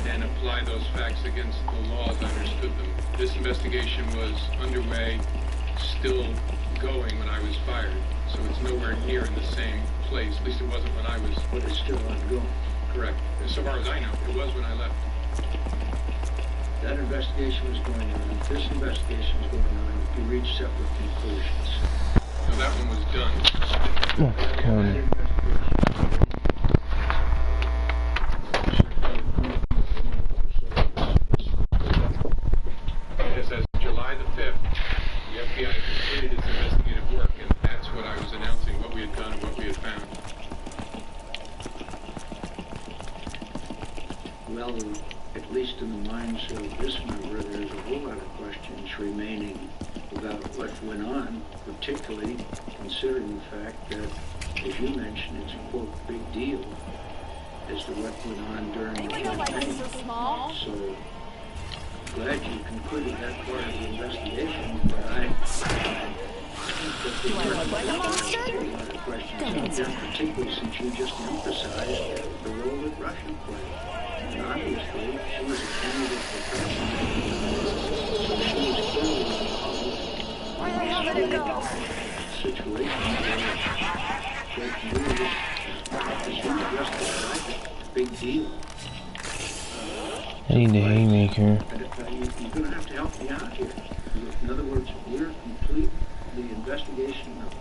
and apply those facts against the law as I understood them. This investigation was underway, still going when I was fired, so it's nowhere near in the same place. At least it wasn't when I was. But it's still ongoing. Correct. So far as I know, it was when I left. That investigation was going on. This investigation was going on. You reached separate conclusions. So that one was done. County. Yes, as of July the 5th, the FBI completed its investigative work, and that's what I was announcing, what we had done and what we had found. Well, at least in the minds of this member, there's a whole lot of questions remaining about what went on, particularly considering the fact that, as you mentioned, it's a quote big deal as to what went on during the campaign. So glad you concluded that part of the investigation, but I think that there are a lot of questions out there, particularly since you just emphasized the role that Russia played. And obviously, she was a candidate for president, so she was clearly involved in this situation where she knew as you just described it, big deal. I need the haymaker. You're going to have to help me out here. In other words, we're complete the investigation of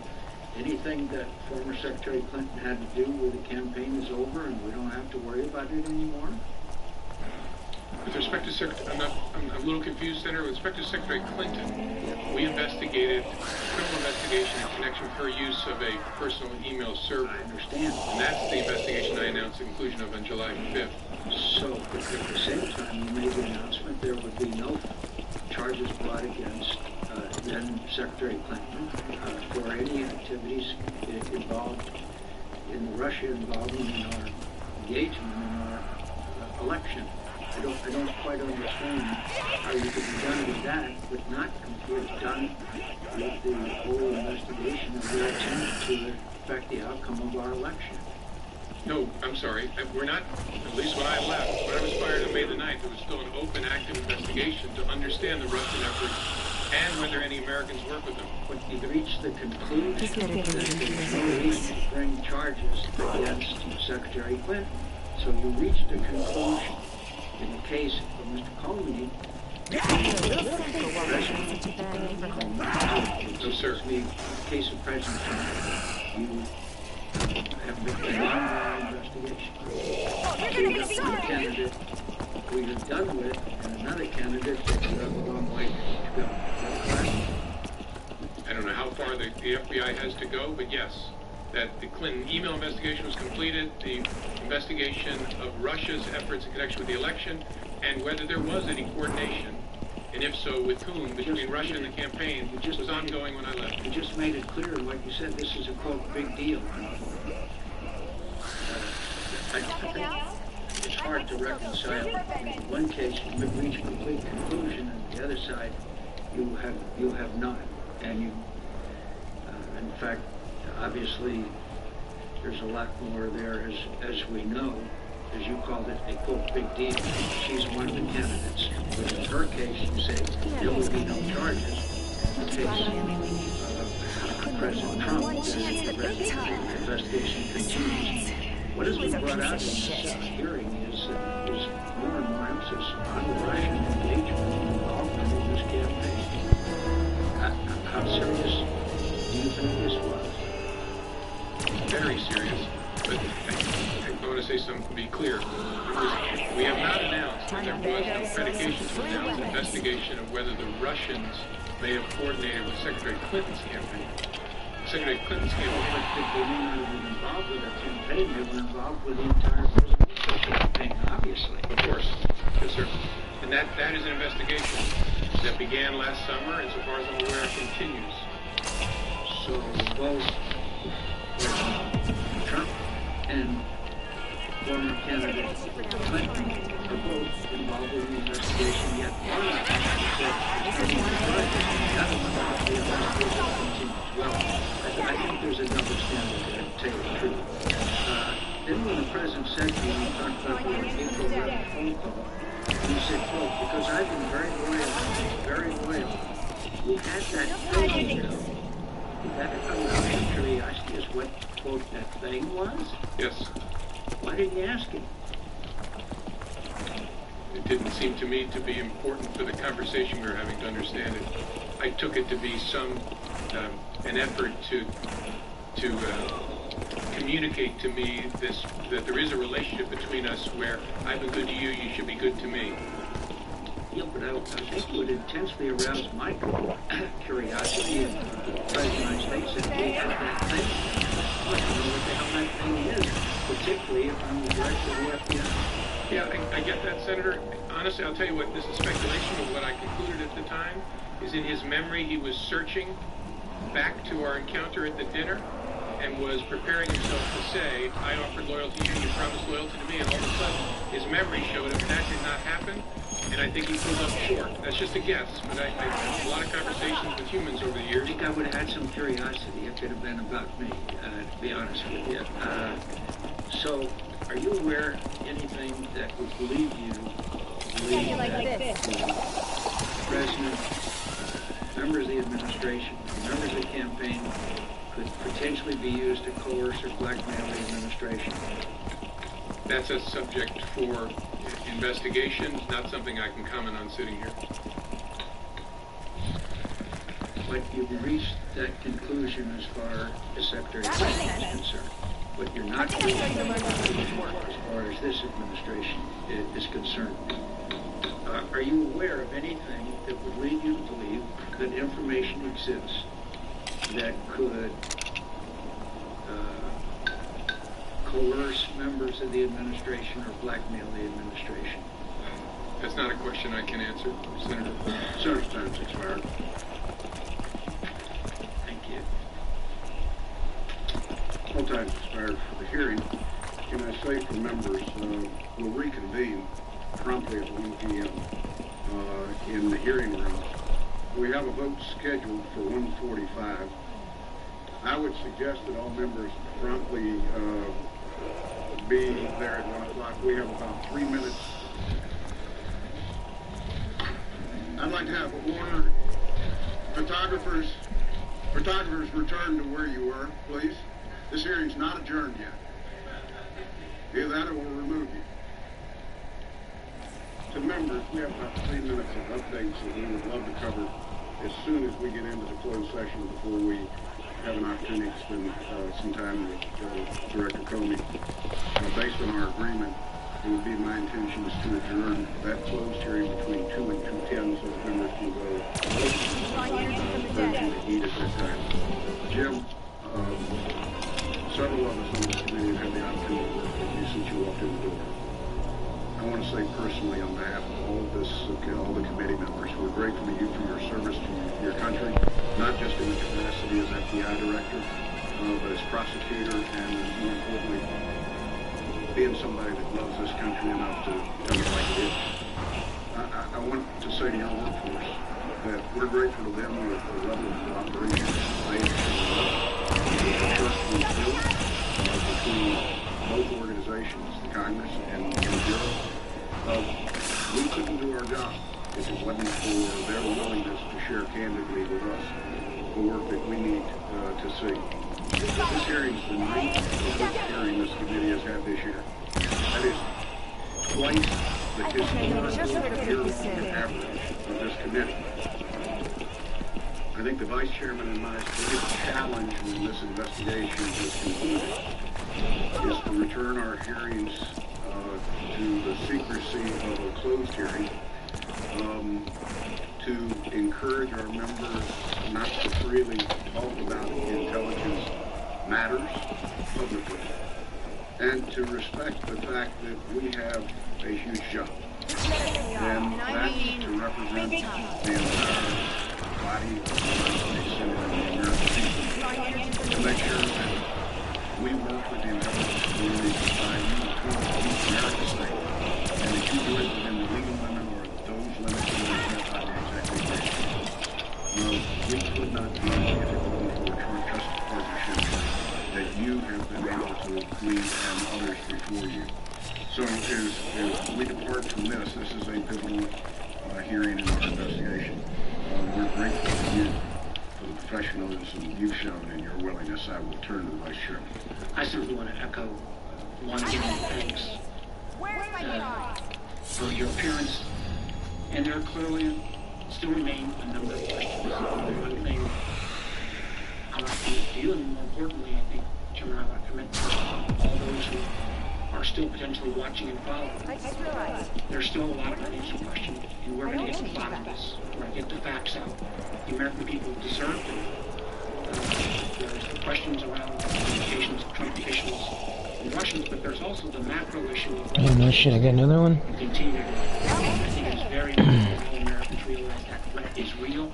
anything that former Secretary Clinton had to do with the campaign is over, and we don't have to worry about it anymore. With respect to I'm a little confused, Senator. With respect to Secretary Clinton, we investigated criminal investigation in connection with her use of a personal email server. I understand. And that's the investigation I announced the conclusion of on July 5th. So, but at the same time, you made the announcement there would be no charges brought against then Secretary Clinton for any activities involved in the Russia involvement in our engagement in our election. I don't quite understand how you could be done with that, but not done with the whole investigation of their attempt to affect the outcome of our election. No, I'm sorry. We're not, at least when I left, when I was fired on May the 9th, there was still an open, active investigation to understand the Russian efforts and whether any Americans work with them. But you've reached the conclusion that there's no reason to bring charges against Secretary Clinton. So you reached a conclusion. In the case of Mr. Comey, No, sir. In the case of President Trump, you have been on the investigation. So you have one candidate who you're done with, and another candidate that you have a long way to go. I don't know how far the FBI has to go, but yes, that the Clinton email investigation was completed, the investigation of Russia's efforts in connection with the election, and whether there was any coordination, and if so, with whom, between Russia and the campaign, which was ongoing when I left. You just made it clear in what you said. This is a, quote, big deal. I think it's hard to reconcile. In one case, you reach a complete conclusion, and the other side, you have not. And you, in fact, obviously, there's a lot more there, as we know. as you called it, a quote big deal. She's one of the candidates. But in her case, you say there will be no charges. In the case of President Trump, the investigation continues. What has been brought out in this hearing is more and more emphasis on Russian engagement and involvement in this campaign. How serious do you think this was? Very serious. But I want to say something to be clear. We have not announced that there was no predication to announce an investigation of whether the Russians may have coordinated with Secretary Clinton's campaign. Secretary Clinton's campaign. They may not have been involved with the campaign, they were involved with the entire presidential campaign, obviously. Of course. Yes, sir. And that is an investigation that began last summer and, so far as I'm aware, continues. So both Trump and former candidate Clinton are both involved in the investigation, yet one of them said the other one wants the investigation to continue. Well, I think there's a double standard there, to tell you the truth. Then when the president said to you, you talked about the April 11th phone call, and you said, quote, because I've been very loyal. Who had that thing, you know? That I'm curious as what, quote, that thing was? Yes. Why didn't you ask him? It didn't seem to me to be important for the conversation we were having to understand it. I took it to be an effort to communicate to me that there is a relationship between us where I've been good to you, you should be good to me. Yeah, but I think it would intensely arouse my curiosity if the President of the United States said, we have that thing. I'd like to know what the hell that thing is, particularly if I'm the director of the FBI. Yeah, I get that, Senator. Honestly, I'll tell you what, this is speculation, but what I concluded at the time is in his memory he was searching back to our encounter at the dinner and was preparing himself to say, I offered loyalty to you, you promised loyalty to me, and all of a sudden his memory showed him that did not happen, and I think he pulled up short. That's just a guess, but I've had a lot of conversations with humans over the years. I think I would have had some curiosity if it had been about me, to be honest with you. So, are you aware of anything that would lead you to believe that the President, members of the administration, members of the campaign could potentially be used to coerce or blackmail the administration? That's a subject for investigation, not something I can comment on sitting here. But you've reached that conclusion as far as Secretary Clinton is concerned. But you're not reaching that conclusion as far as this administration is concerned. Are you aware of anything that would lead you to believe that information exists that could coerce members of the administration or blackmail the administration? That's not a question I can answer, Senator. Senator's time's expired. Thank you. All time's expired for the hearing. Can I say for members, we'll reconvene promptly at 1 p.m. In the hearing room. We have a vote scheduled for 1:45. I would suggest that all members promptly be there at 1 o'clock. We have about 3 minutes. I'd like to have order. Photographers return to where you were, please. This hearing's not adjourned yet. Either that or we'll remove you. To members, we have about 3 minutes of updates that we would love to cover as soon as we get into the closed session before we have an opportunity to spend some time with Director Comey. Based on our agreement, it would be my intention is to adjourn that closed hearing between 2 and 2:10 so that members can go to eat at that time. Jim, several of us on this committee have had the opportunity to work with you since you walked in the door. I want to say personally on behalf of all the committee members, we're grateful to you for your service to your country, not just in the capacity as FBI director, but as prosecutor, and more importantly, being somebody that loves this country enough to tell it like it is. I want to say to your workforce that we're grateful to them with the level of cooperation they have shown us, the trust we've built between both organizations. organizations, the Congress and the Bureau, we couldn't do our job if it wasn't for their willingness to share candidly with us the work that we need to see. This hearing is the 9th public hearing this committee has had this year. That is twice the historical year-long average of this committee. I think the Vice Chairman and my biggest challenge when this investigation is concluded is to return our hearings to the secrecy of a closed hearing, to encourage our members not to freely talk about intelligence matters publicly, and to respect the fact that we have a huge job, and that's to represent the entire body of the Senate and the American people, to make sure that we work with the intelligence community to find the American state, and that you do it within the legal limit or those limits that are set by the executive branch. We could not do it if it wasn't for a trusted partnership that you have been able to lead and others before you. So as we depart from this is a pivotal hearing in our investigation. We're grateful to you for the professionalism you've shown and your willingness. I will turn to the Vice Chairman. I simply want to echo one again, thanks for your appearance, and there clearly still remain a number of questions. One thing I want to commit to you, and more importantly, I think, Chairman, I want to commit to all those who are still potentially watching and following. I just realized. There's still a lot of unanswered questions, and we're going to get to the bottom of this. We're going to get the facts out. The American people deserve it. There's the questions around communications of Trump officials and Russians, but there's also the macro issue of oh no shit, I got another one. Continue. I think it's very important for all Americans to realize that threat is real,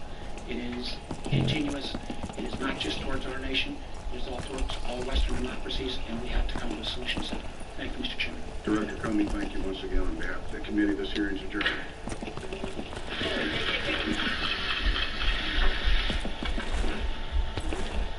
it is continuous, it is not just towards our nation, it is all towards all Western democracies, and we have to come to a solution set. Thank you, Mr. Chairman. Director Comey, thank you once again on behalf of the committee. This hearing is adjourned.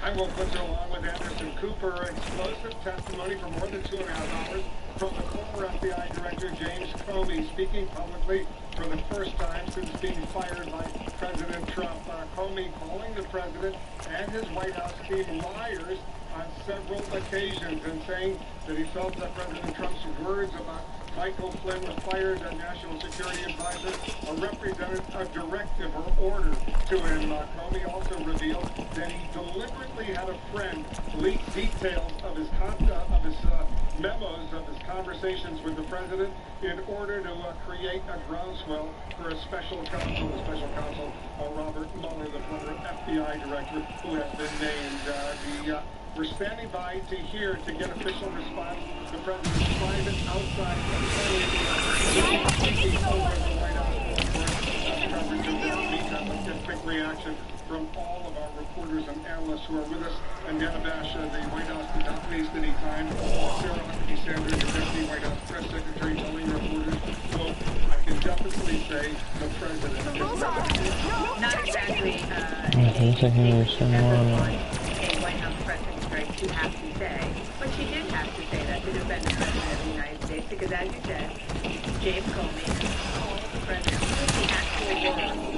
I will put you along with Anderson Cooper. Explosive testimony for more than 2.5 hours from the former FBI Director James Comey, speaking publicly for the first time since being fired by President Trump. Comey calling the president and his White House team liars on several occasions and saying that he felt that President Trump's words about Michael Flynn was fired as National Security Advisor represented a directive or order to him. Comey also revealed that he deliberately had a friend leak details of his memos of his conversations with the president in order to create a groundswell for a special counsel, Robert Mueller, the former FBI director, who has been named. We're standing by to hear to get official response. The president's private outside speaking over the White House coverage of this meeting. Let's get quick reaction from all of our reporters and analysts who are with us. And Yanabash, the White House did not waste any time. Sarah Huckabee Sanders, the Deputy White House Press Secretary, telling reporters, so I can definitely say the president is Not exactly a White House press secretary to have to say, but she did have to say that to defend the president of the United States, because as you said, James Comey called the president the actual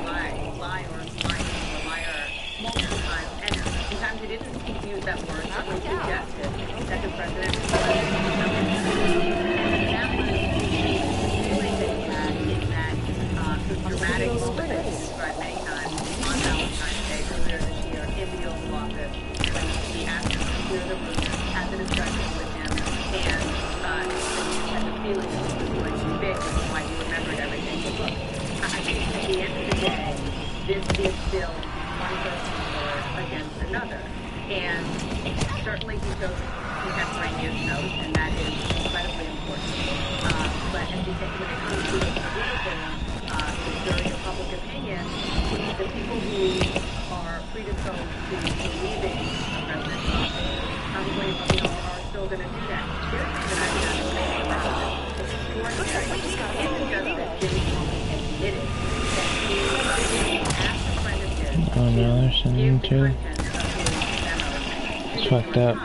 word liar, multiple times, and sometimes he didn't use that word, but he suggested that the president was that was the feeling that he had in that dramatic moment that he described many times on Valentine's Day earlier this year in the Oval Office, when he asked him to clear the room, had the discussion with him, and had the feeling that he was going to be big, which is why he remembered everything. But look, I think at the end of the day, this is still one person's word against another. And certainly he chose contemporaneous notes, and that is incredibly important. But as you say, when it comes to the during the public opinion, the people who are predisposed to believing a president probably are still going to do that. Here's something I found amazing about this extraordinary. Isn't just that James Comey admitted that he asked a friend of his oh no, there's something too. It's fucked up.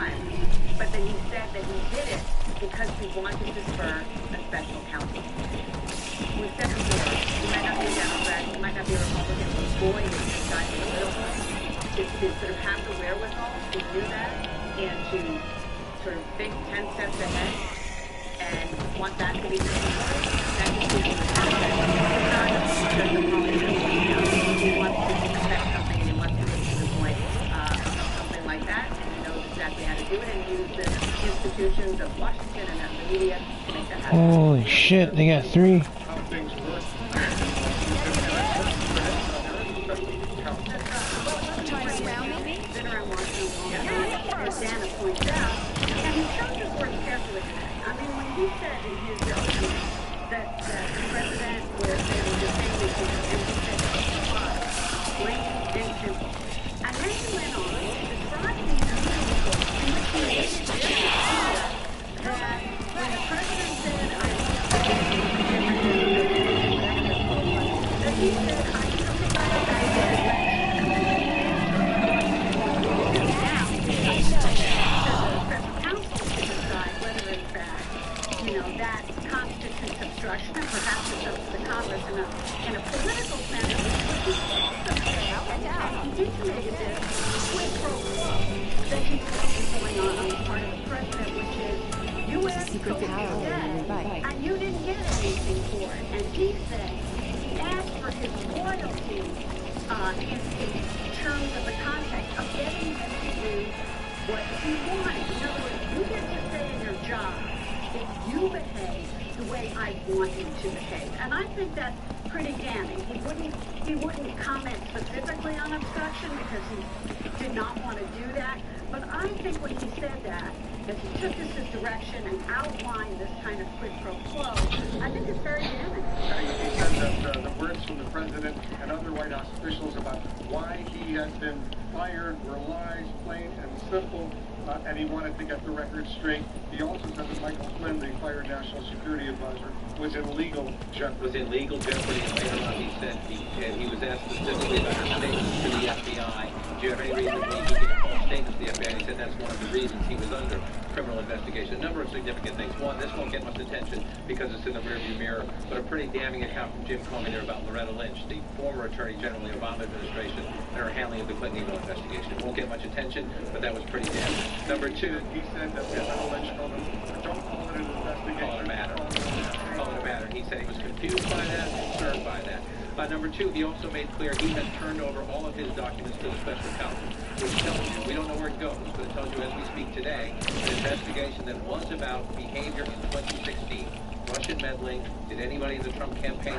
But then he said that he did it because he wanted to spur a special counsel. We said before, he might not be a Democrat, he might not be a Republican, but boy, is this guy in the middle. To sort of have the wherewithal to do that and to sort of think 10 steps ahead and want that to be the case, that just gives you an asset. It's not just a policy he wants to expect something and he wants to get to the point of something like that, and he knows exactly how to do it and use the institutions of Washington and the media to make that happen. Holy shit, they got 3. How things work. Dana points out, and he chose his words carefully today. I mean, when he said in his opening that the president was defending him, and he said, plain and simple. And then he went on to describe these vehicles in which he made it very clear that when the president said, that he said, I took it by the that constitutes obstruction, and perhaps it's up to the Congress in a political sense, but he also intimated this quid pro quo that he felt was going on the part of the president, which is, you asked for today, and you didn't get anything for it. And he said he asked for his loyalty in terms of the context of getting him to do what he wanted. In other words, you get to stay in your job if you behave the way I want you to behave. And I think that's pretty damning. He wouldn't comment specifically on obstruction because he did not want to do that. But I think when he said that he took this as direction and outlined this kind of quid pro quo, I think it's very damning. He said that the words from the president and other White House officials about why he had been fired were lies, plain and simple. And he wanted to get the record straight. He also said that Michael Flynn, the fired National Security Advisor, was in legal jeopardy. Was in legal jeopardy, and later on he said he was asked specifically about his statements to the FBI. Do you have any reason to believe he gave false statements to the FBI? And he said that's one of the reasons he was under criminal investigation. A number of significant things. One, this won't get much attention because it's in the rearview mirror, but a pretty damning account from Jim Comey there about Loretta Lynch, the former Attorney General of the Obama administration, and her handling of the Clinton email investigation. It won't get much attention, but that was pretty damning. Number two, he said that Loretta Lynch told him, don't call it an investigation. Call it a matter. Call it a matter. He said he was confused by that, concerned by that. Number two, he also made clear he has turned over all of his documents to the special counsel, which tells you, we don't know where it goes, but it tells you as we speak today, an investigation that was about behavior in 2016. Russian meddling, did anybody in the Trump campaign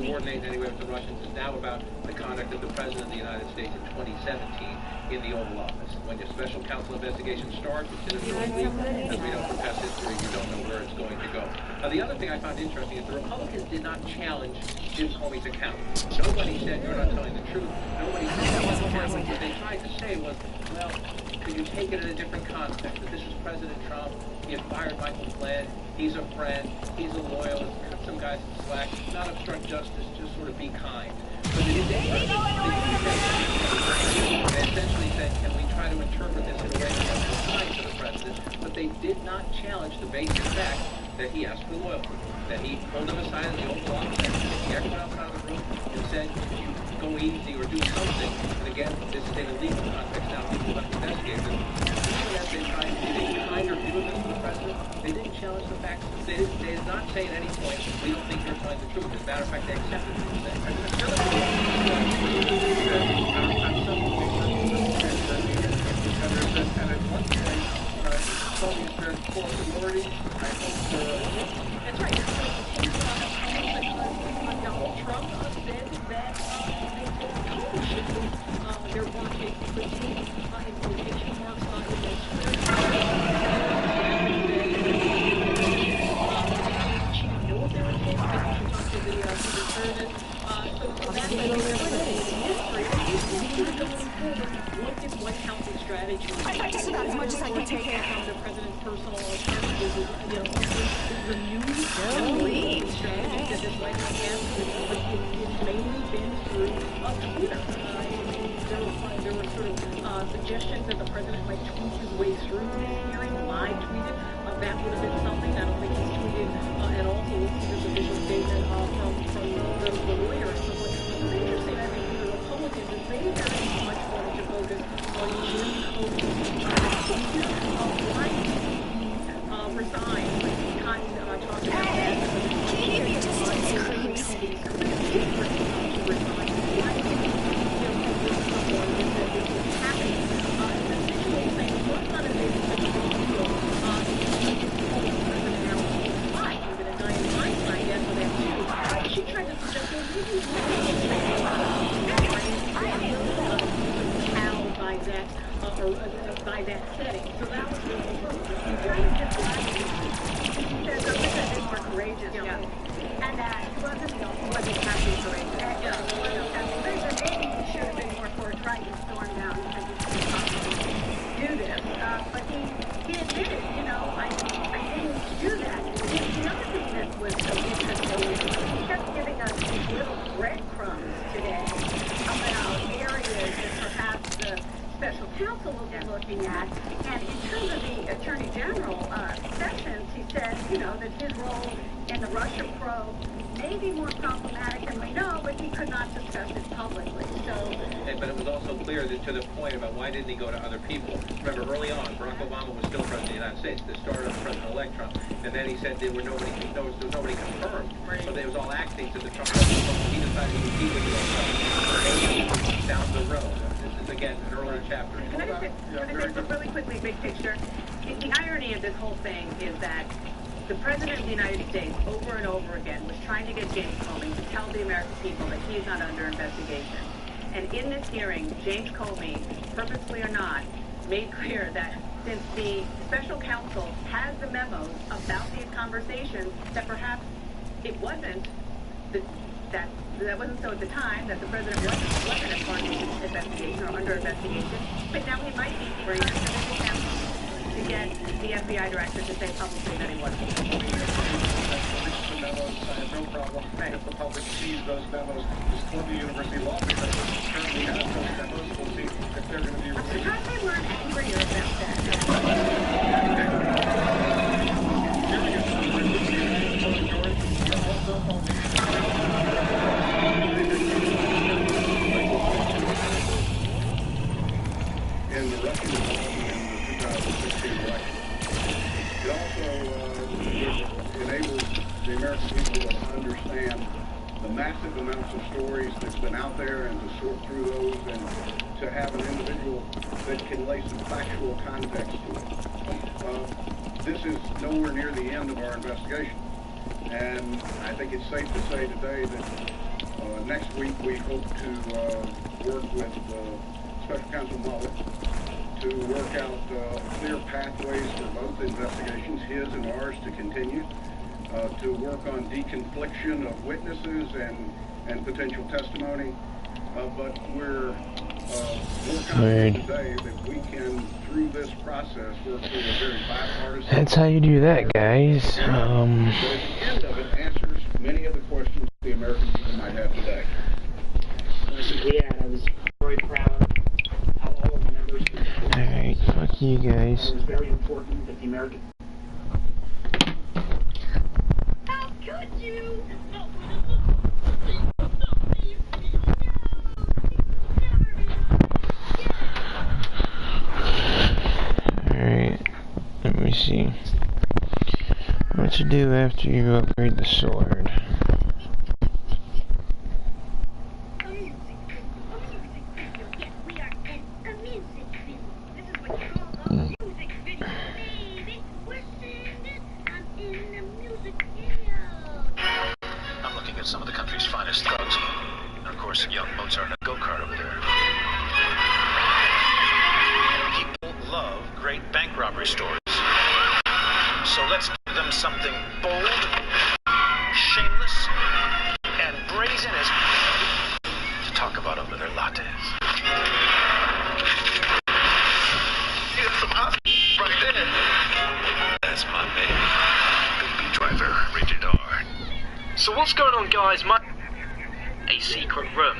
coordinate in any way with the Russians, is now about the conduct of the President of the United States in 2017 in the Oval Office. When your special counsel investigation starts, it's in a week, as we know from past history, you don't know where it's going to go. The other thing I found interesting is the Republicans did not challenge Jim Comey's account. Nobody said, you're not telling the truth. Nobody said, what they tried to say was, well, could you take it in a different context? That this was President Trump, he had fired Michael Flynn, he's a friend, he's a loyalist, cut some guys some slack, not obstruct justice, just sort of be kind. But they essentially said, can we try to interpret this in a way that was kind to the president? But they did not challenge the basic fact that he asked for loyalty, that he pulled him aside in the Oval Office, and kicked everyone else out of the room and said, go easy or do something. And again, this is in a legal context now, people have investigated it. Even as they tried to do a kinder view of this for the president, they didn't challenge the facts. They did not say at any point, we don't think you're telling the truth. As a matter of fact, they accepted what you're saying. And at one point, Comey said, for authority, I hope that's right. Donald Trump said that there were critiques in quotation marks in those chief military case. I think we talked to the Secret Service. So that's history. Going forward, what is White House's strategy? I just about as much as I can take from the president's personal alternatives, the new strategy that this White House has. It's mainly been through Twitter. There were sort of suggestions that the president might tweet his way through this hearing, live tweet it. that would have been something. I don't think he's tweeted at all. So this is just a visual statement from the lawyer and stuff like that. What's interesting, I think, for the Republicans is they very much wanted to focus on Jim Comey's why he resigned when he kind of talked about that. She tried to suggest by that setting. So that was really more courageous, and that he wasn't happy courageous. Maybe he should have been more forthright and stormed down because he couldn't do this. But he admitted, I didn't do that. The other thing that was so interesting is he kept giving us these little breadcrumbs today about areas that perhaps the special counsel will be looking at. And in terms of the Attorney General Sessions, he said, that his role in the Russia probe may be more problematic than we know, but he could not discuss it publicly. But it was also clear that to the point about why didn't he go to other people. Remember, early on, Barack Obama was still president of the United States. This started with President-elect Trump, and then he said there was nobody confirmed. So they was all acting to the Trump. He decided he would go down the road. This is again an earlier chapter. Can I just say really quickly, big picture? The irony of this whole thing is that the President of the United States, over and over again, was trying to get James Comey to tell the American people that he is not under investigation. And in this hearing, James Comey, purposely or not, made clear that since the special counsel has the memos about these conversations, that perhaps it wasn't that wasn't so at the time, that the President wasn't a part of the investigation or under investigation, but now he might be for to get the FBI director to say publicly that he wasn't. The memos, I have no problem if the public sees those memos. This Columbia University Law Professor currently has those memos. We'll see if they're going to be released. I'm surprised they weren't angrier about that. In the Russian involvement in the 2016 election. It also enables the American people to understand the massive amounts of stories that's been out there and to sort through those and to have an individual that can lay some factual context to it. This is nowhere near the end of our investigation. And I think it's safe to say today that next week we hope to work with Special Counsel Mueller to work out clear pathways for both investigations, his and ours, to continue, to work on deconfliction of witnesses and potential testimony. But we're more confident today that we can, through this process, work through a very bipartisan... That's how you do that, guys. But at the end of it, answers many of the questions the American people might have today. Yeah, I was very proud of how all of the members... Alright, fuck you guys. It was very important that the American... How could you? Alright, let me see. What you do after you upgrade the sword. I'm looking at some of the country's finest thugs. And of course, young Mozart in a go-kart over there. People love great bank robbery stories. So let's give them something bold, shameless, and brazen as to talk about over their lattes. You got some hot right there. That's my baby. Baby Driver, rated R. So what's going on, guys? A secret room.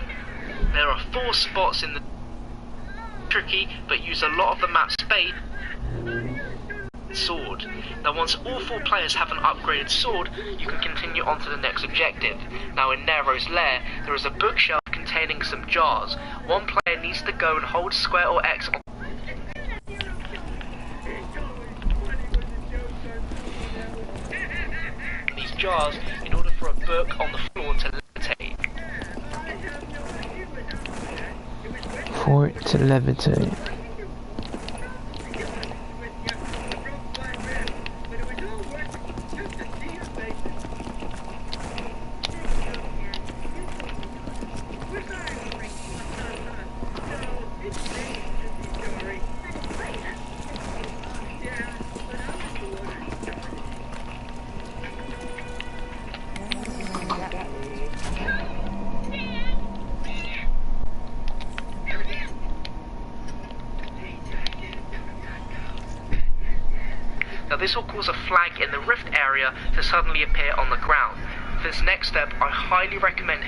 There are 4 spots in the tricky, but use a lot of the map space. sword. Now once all 4 players have an upgraded sword, you can continue on to the next objective. Now in Nero's lair, there is a bookshelf containing some jars. One player needs to go and hold square or X on these jars in order for a book on the floor to levitate. For it to levitate. Now this will cause a flag in the rift area to suddenly appear on the ground. For this next step, I highly recommend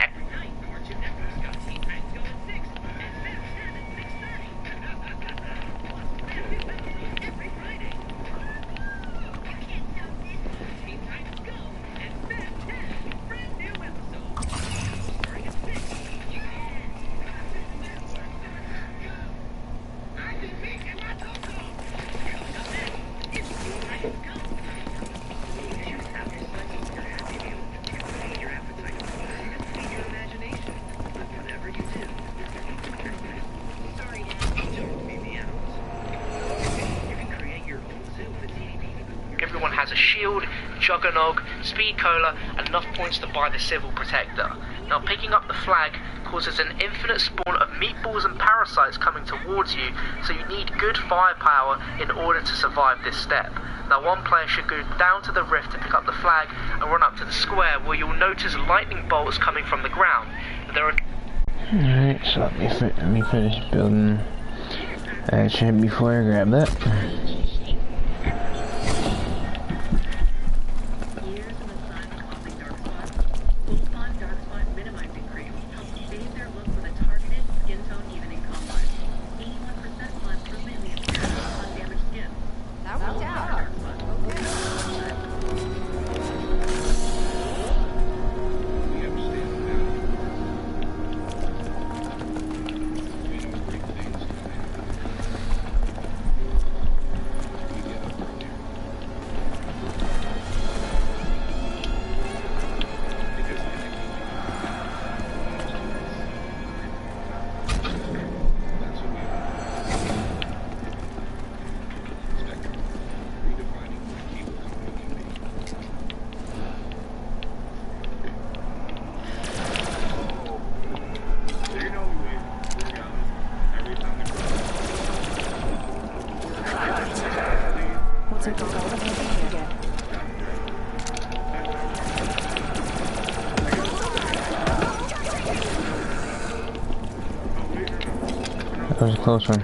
everyone has a shield, juggernog, speed cola, and enough points to buy the civil protector. Now picking up the flag causes an infinite spawn of meatballs and parasites coming towards you, so you need good firepower in order to survive this step. Now one player should go down to the rift to pick up the flag and run up to the square, where you'll notice lightning bolts coming from the ground. There are Alright, so let me finish building that shit before I grab that. That was a close one.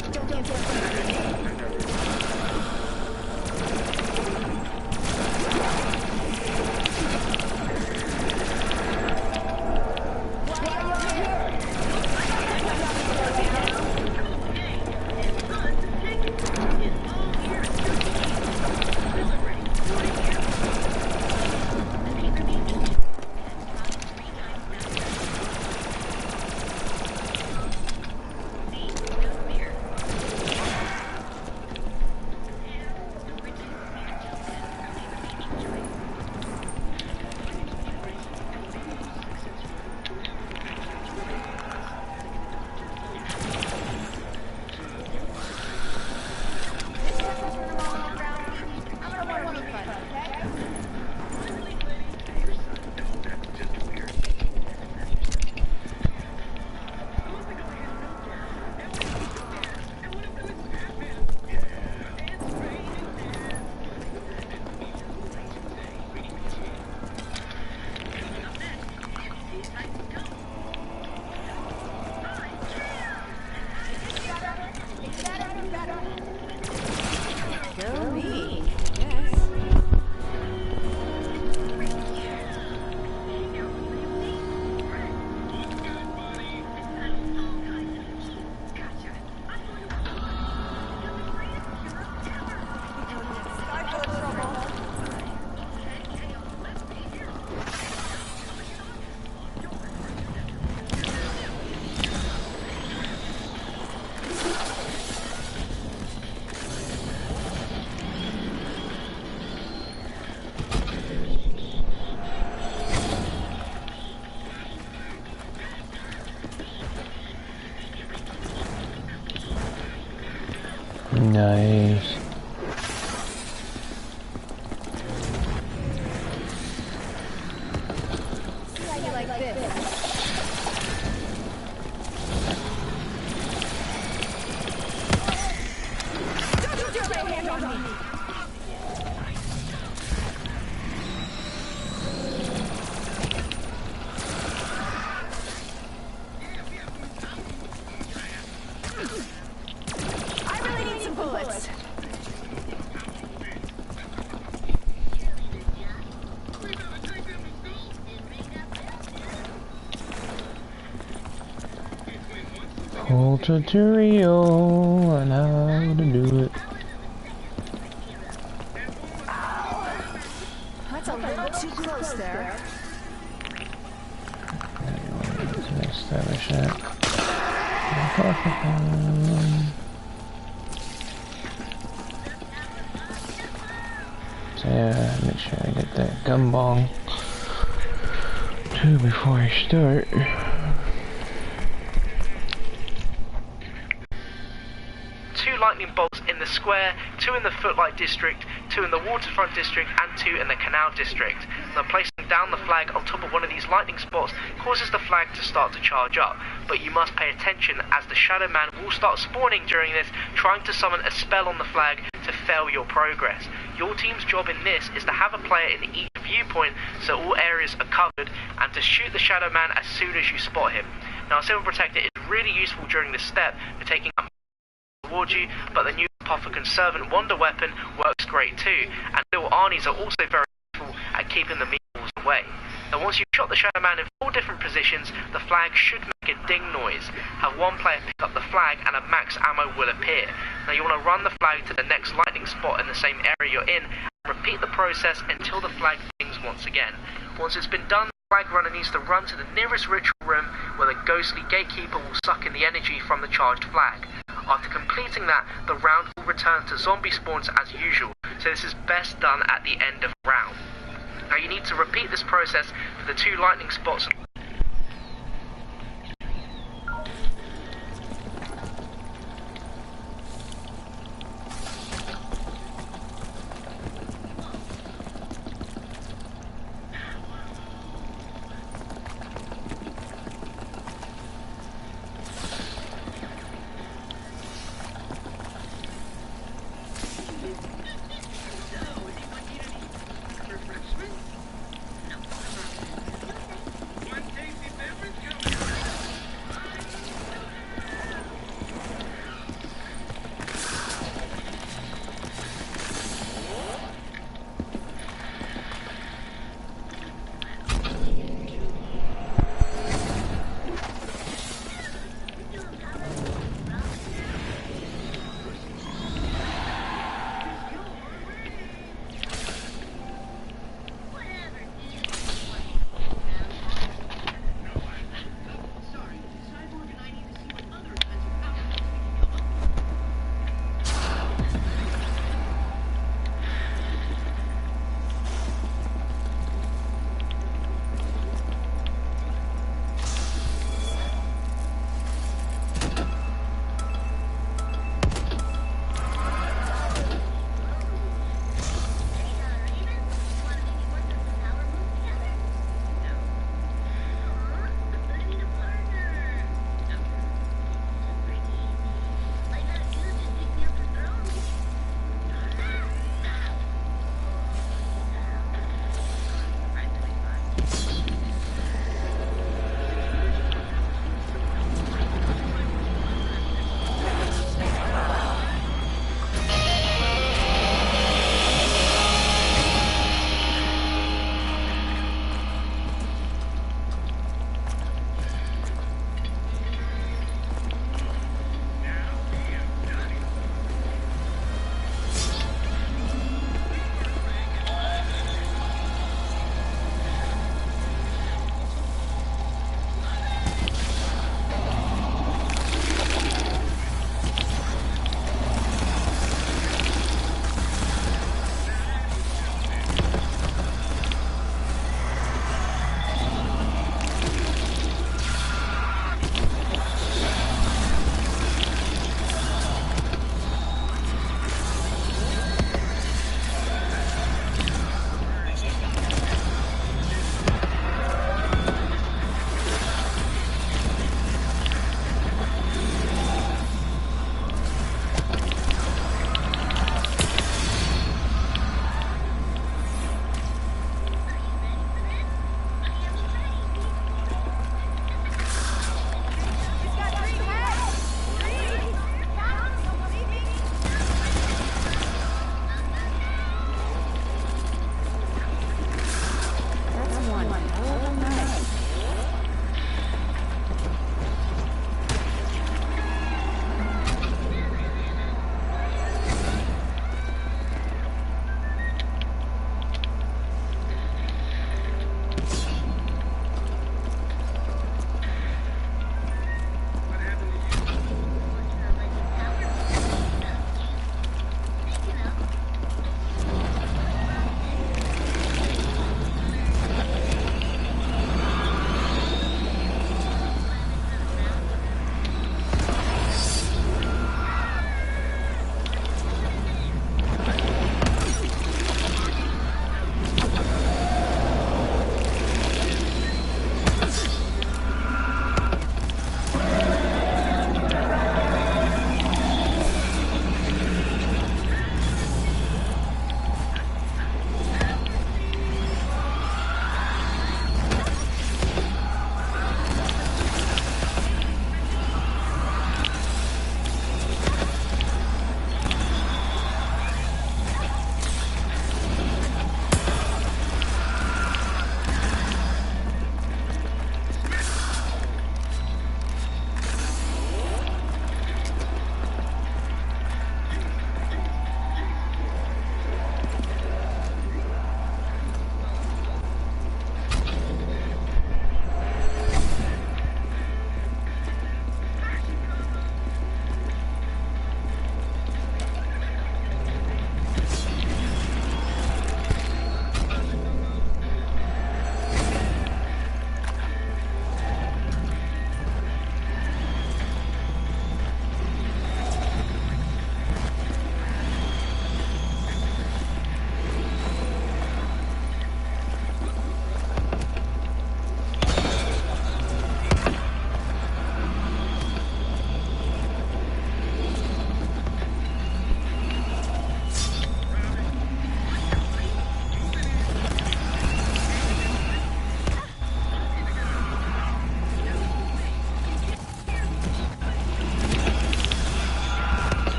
Nice. Whole tutorial on how to do it. That's a little too close there. Let's establish that. So yeah, make sure I get that gumball too before I start. 2 lightning bolts in the square, 2 in the footlight district, 2 in the waterfront district, and 2 in the canal district. Now placing down the flag on top of one of these lightning spots causes the flag to start to charge up, but you must pay attention as the Shadow Man will start spawning during this, trying to summon a spell on the flag to fail your progress. Your team's job in this is to have a player in each viewpoint so all areas are covered, and to shoot the Shadow Man as soon as you spot him. Now a Silver Protector is really useful during this step for taking up towards you, but the new Apothicon Servant Wonder Weapon works great too, and little Arnies are also very useful at keeping the meatballs away. Now once you've shot the Shadow Man in 4 different positions, the flag should make a ding noise. Have one player pick up the flag and a max ammo will appear. Now you want to run the flag to the next lightning spot in the same area you're in, and repeat the process until the flag dings once again. Once it's been done, the flag runner needs to run to the nearest ritual room where the ghostly gatekeeper will suck in the energy from the charged flag. After completing that, the round will return to zombie spawns as usual, so this is best done at the end of the round. Now you need to repeat this process for the 2 lightning spots.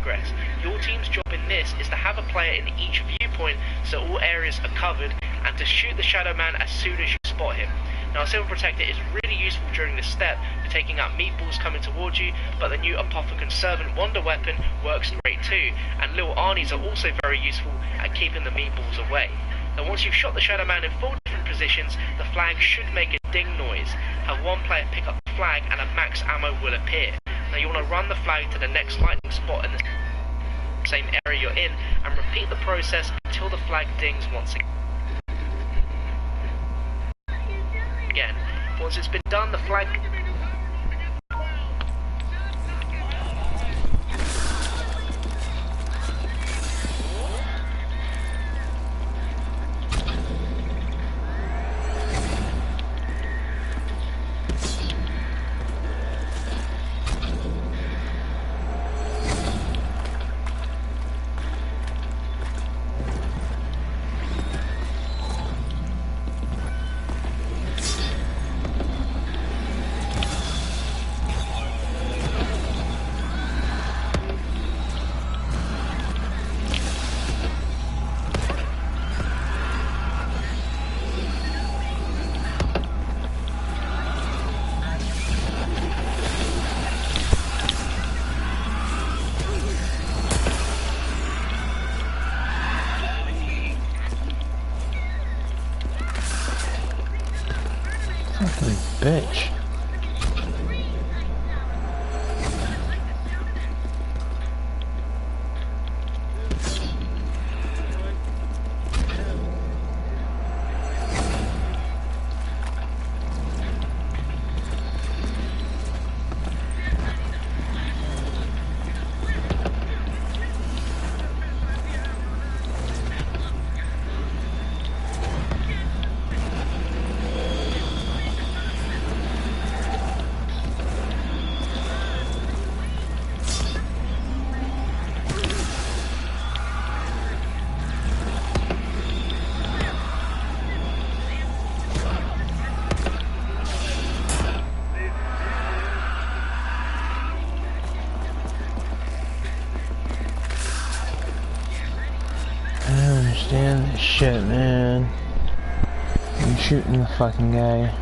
progress. Your team's job in this is to have a player in each viewpoint so all areas are covered, and to shoot the Shadow Man as soon as you spot him. Now, a Civil Protector is really useful during this step for taking out meatballs coming towards you, but the new Apothicon Servant Wonder Weapon works great too, and little Arnies are also very useful at keeping the meatballs away. Now, once you've shot the Shadow Man in 4 different positions, the flag should make a ding noise. Have one player pick up the flag and a max ammo will appear. Now, you want to run the flag to the next lightning spot in the same area you're in, and repeat the process until the flag dings once again. Once it's been done, the flag... bitch. This shit, man. I'm shooting the fucking guy.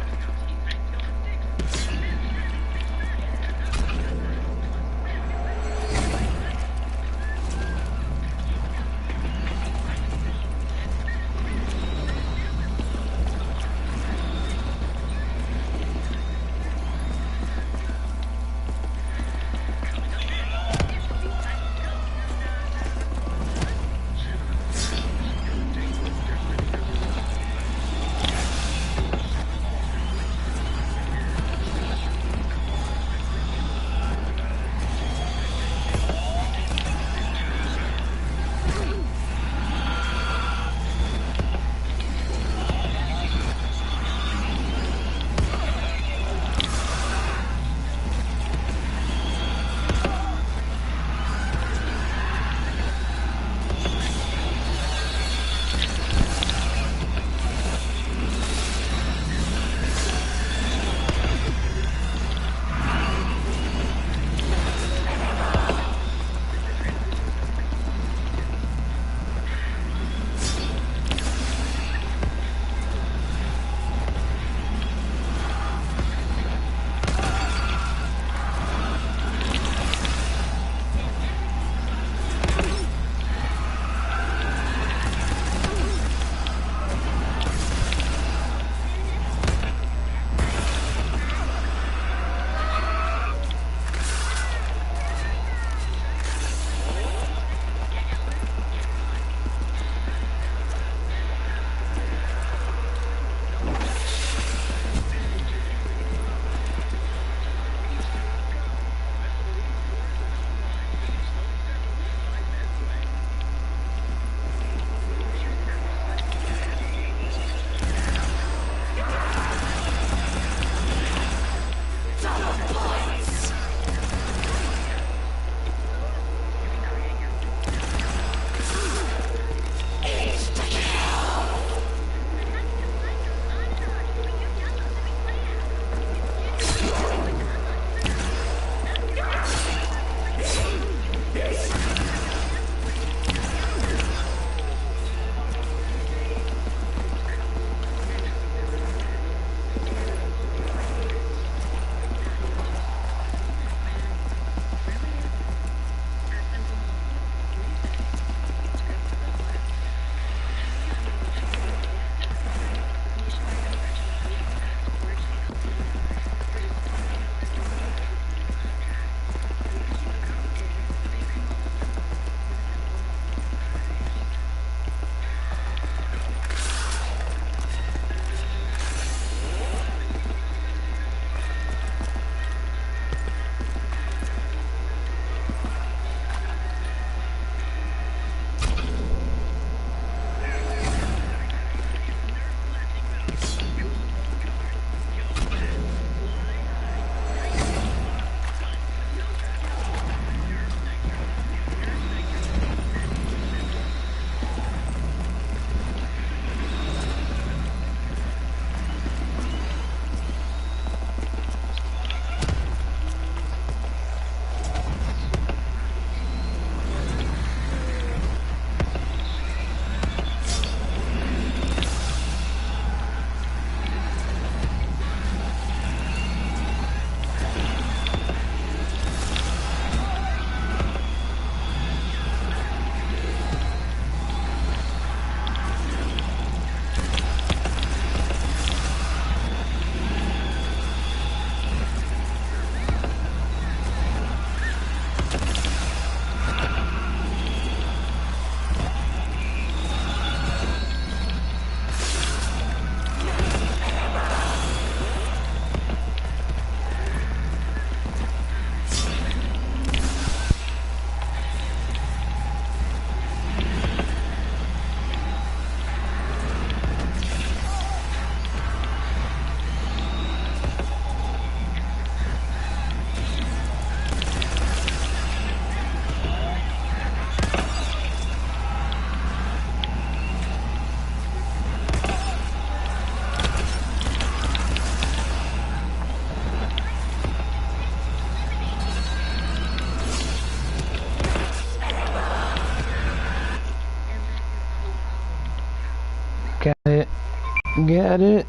Got it.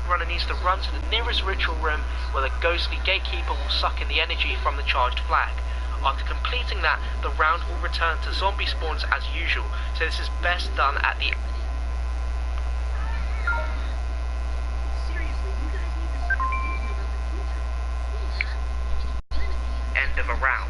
Runner needs to run to the nearest ritual room where the ghostly gatekeeper will suck in the energy from the charged flag. After completing that, the round will return to zombie spawns as usual, so this is best done at the end of a round.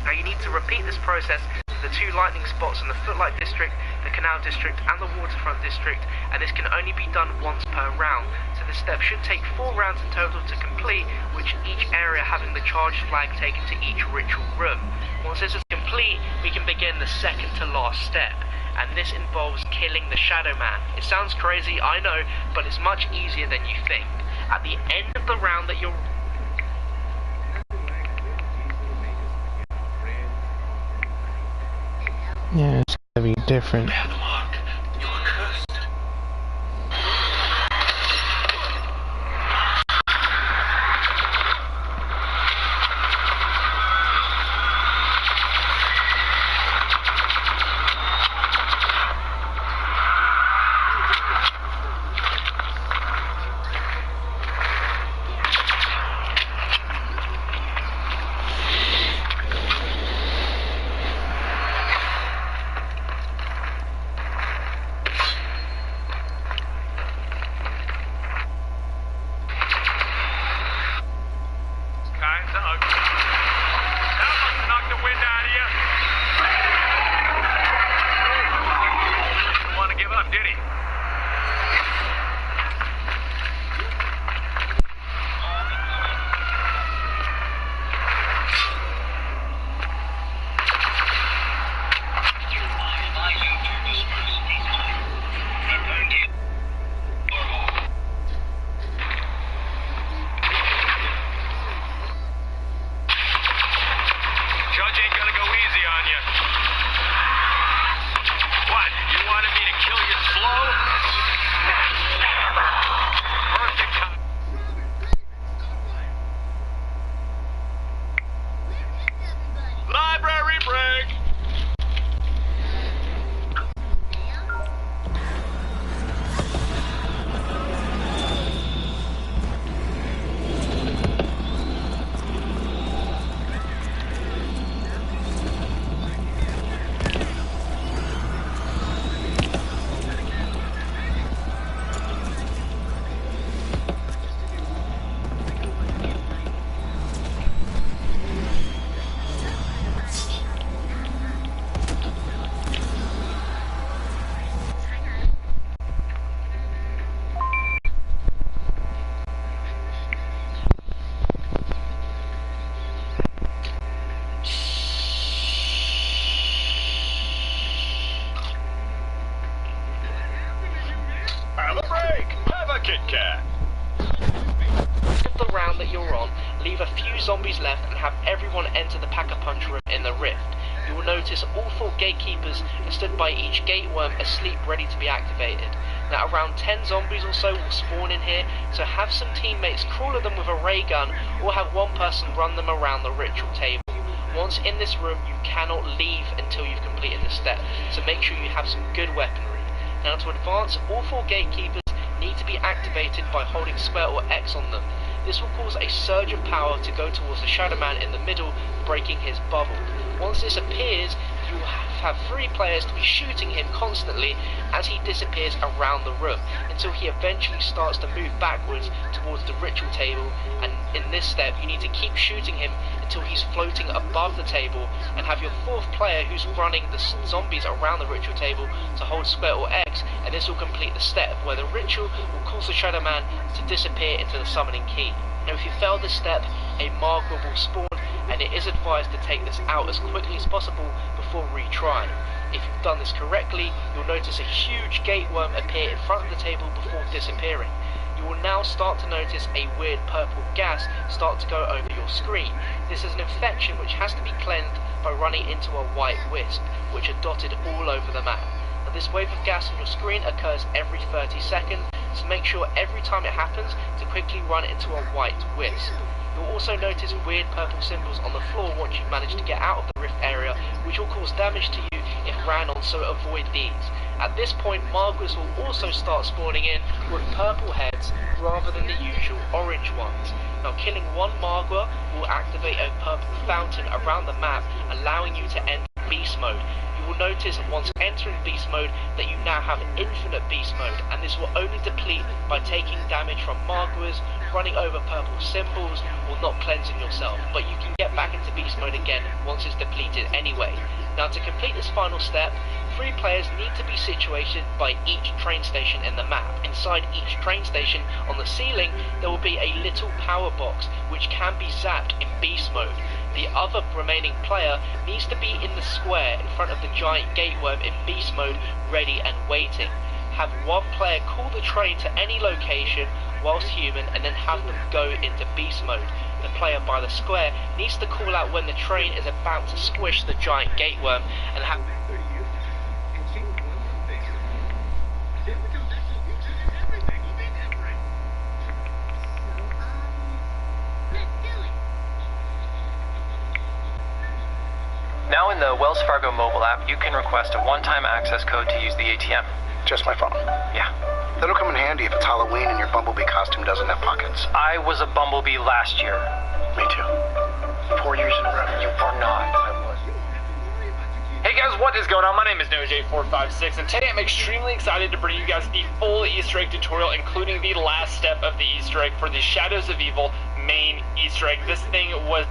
Now you need to repeat this process to the 2 lightning spots in the Footlight District, the Canal District and the Waterfront District, and this can only be done once per round. So this step should take 4 rounds in total to complete, which each area having the charged flag taken to each ritual room. Once this is complete, we can begin the second to last step, and this involves killing the Shadow Man. It sounds crazy, I know, but it's much easier than you think. At the end of the round that you're Yeah, it's gonna be different. Zombies left and have everyone enter the Pack-a-Punch room in the rift. You will notice all 4 gatekeepers are stood by each gate worm asleep ready to be activated. Now around 10 zombies or so will spawn in here, so have some teammates crawl at them with a ray gun or have one person run them around the ritual table. Once in this room you cannot leave until you've completed this step, so make sure you have some good weaponry. Now to advance, all 4 gatekeepers need to be activated by holding square or X on them. This will cause a surge of power to go towards the Shadow Man in the middle, breaking his bubble. Once this appears, you will have 3 players to be shooting him constantly as he disappears around the room, until he eventually starts to move backwards towards the ritual table, and in this step you need to keep shooting him until he's floating above the table, and have your 4th player who's running the zombies around the ritual table to hold square or X, and this will complete the step where the ritual will cause the Shadow Man to disappear into the summoning key. Now if you fail this step, a Margwa will spawn, and it is advised to take this out as quickly as possible before retrying. If you've done this correctly, you'll notice a huge gate worm appear in front of the table before disappearing. You will now start to notice a weird purple gas start to go over your screen. This is an infection which has to be cleansed by running into a white wisp, which are dotted all over the map. Now this wave of gas on your screen occurs every 30 seconds, so make sure every time it happens to quickly run into a white wisp. You'll also notice weird purple symbols on the floor once you've managed to get out of the rift area, which will cause damage to you if ran on, so avoid these. At this point, Margwas will also start spawning in with purple heads rather than the usual orange ones. Now, killing one Margwa will activate a purple fountain around the map, allowing you to enter Beast Mode. You will notice once entering Beast Mode that you now have Infinite Beast Mode, and this will only deplete by taking damage from Margwas, running over purple symbols, or not cleansing yourself, but you can get back into Beast Mode again once it's depleted anyway. Now, to complete this final step, 3 players need to be situated by each train station in the map. Inside each train station, on the ceiling, there will be a little power box which can be zapped in Beast Mode. The other remaining player needs to be in the square in front of the giant gateworm in Beast Mode, ready and waiting. Have one player call the train to any location whilst human, and then have them go into Beast Mode. The player by the square needs to call out when the train is about to squish the giant gateworm and have... Now in the Wells Fargo mobile app, you can request a one-time access code to use the ATM. Just my phone? Yeah. That'll come in handy if it's Halloween and your Bumblebee costume doesn't have pockets. I was a Bumblebee last year. Me too. 4 years in a row. You were not. I was. Hey guys, what is going on? My name is NoJ456, and today I'm extremely excited to bring you guys the full Easter egg tutorial, including the last step of the Easter egg for the Shadows of Evil main Easter egg. This thing was...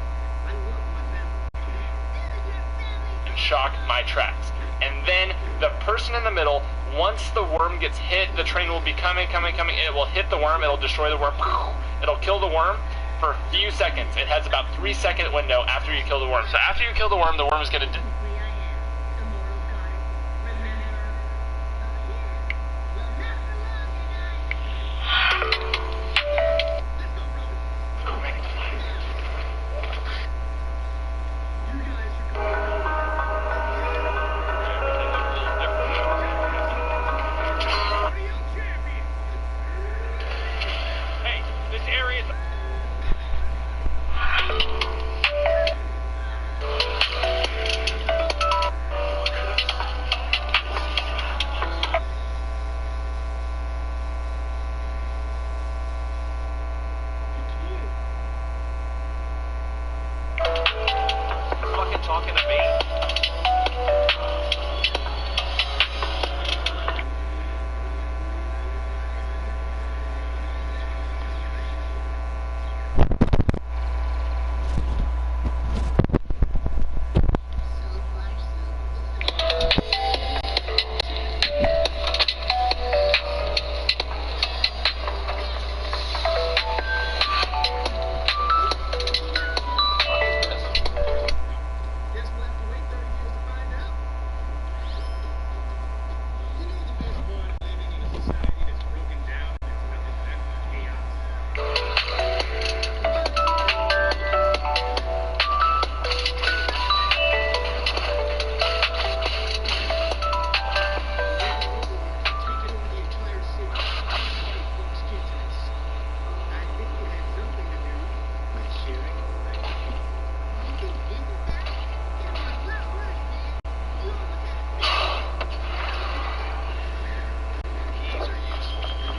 shock my tracks. And then the person in the middle, once the worm gets hit, the train will be coming. It will hit the worm, it'll destroy the worm, it'll kill the worm for a few seconds. It has about 3-second window after you kill the worm. So after you kill the worm is going to...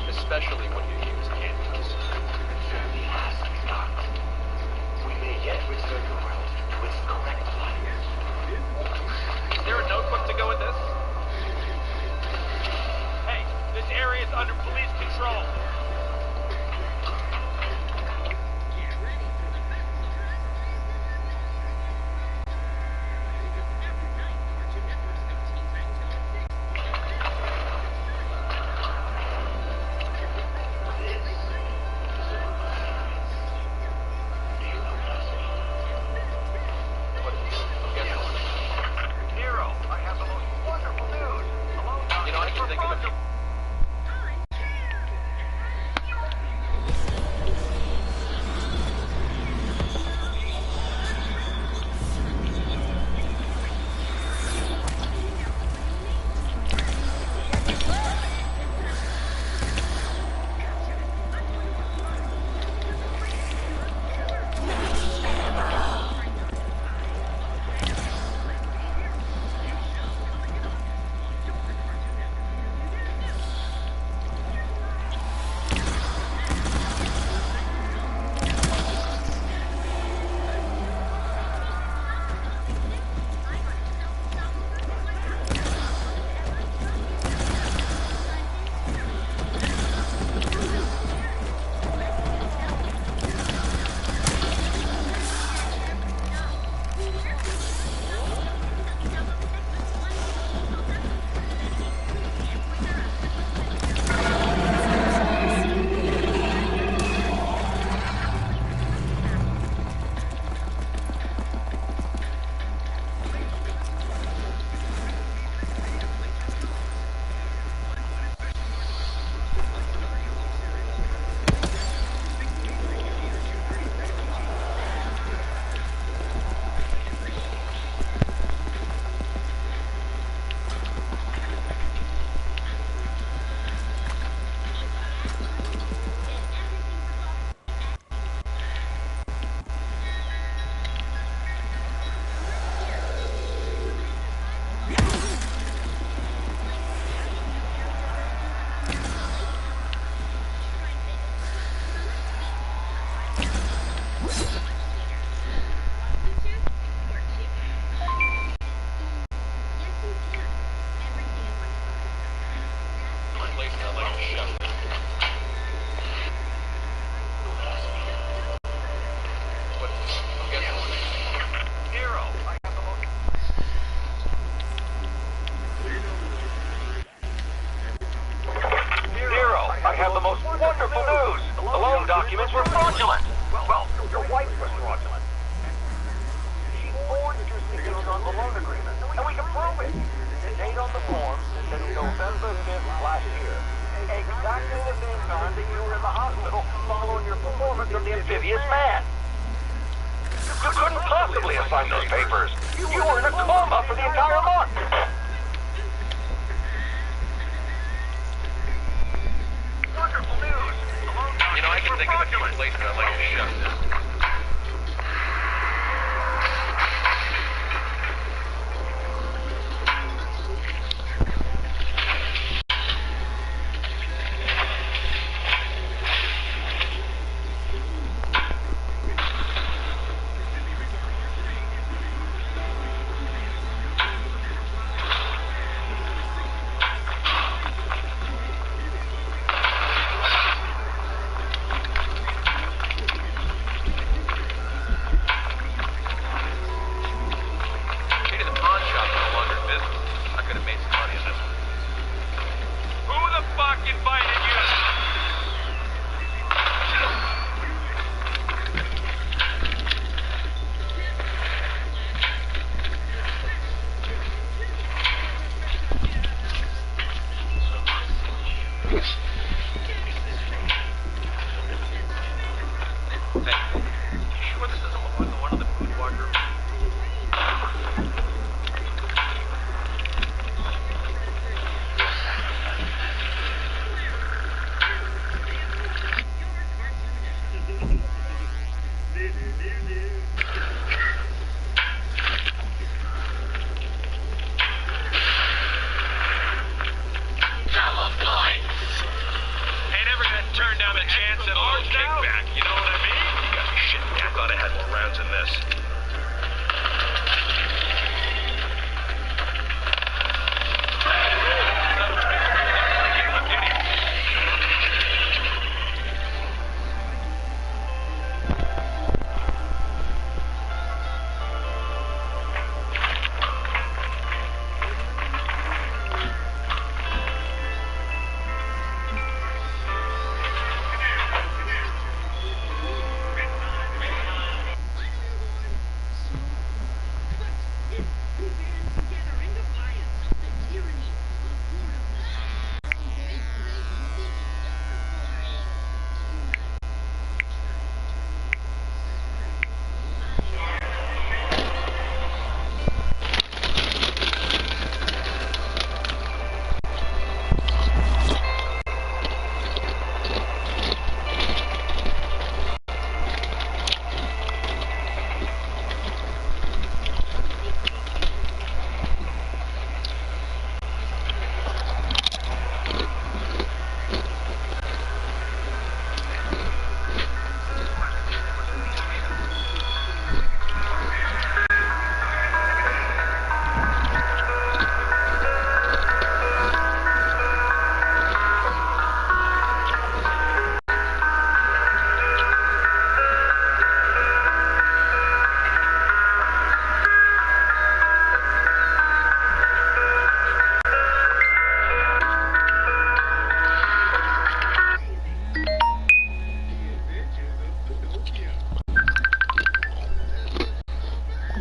Especially when you use candles. We may yet return the world to its correct life. Is there a notebook to go with this? Hey, this area is under police control.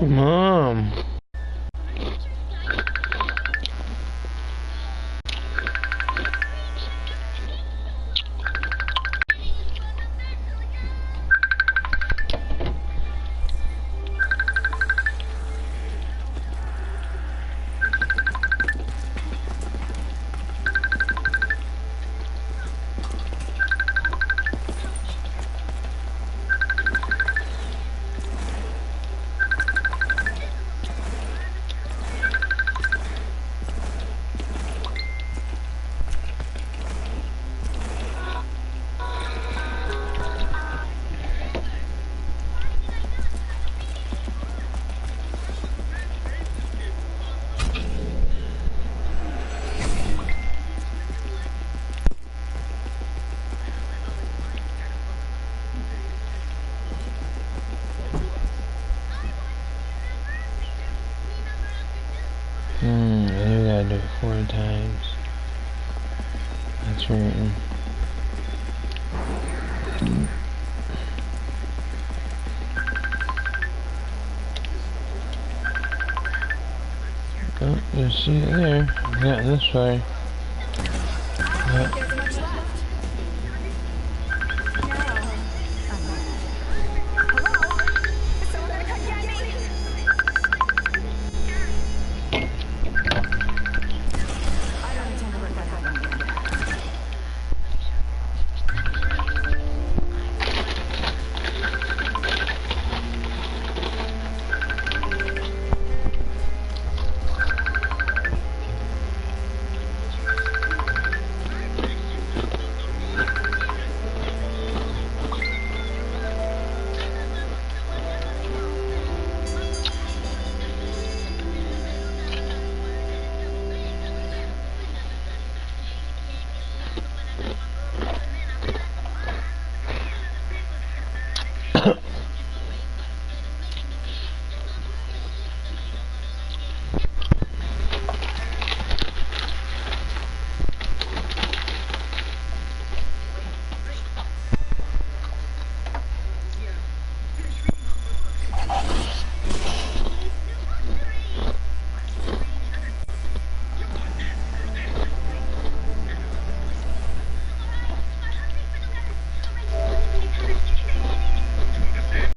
Mom. it 4 times. That's right. Oh, you see it there. Yeah, this way. Yeah.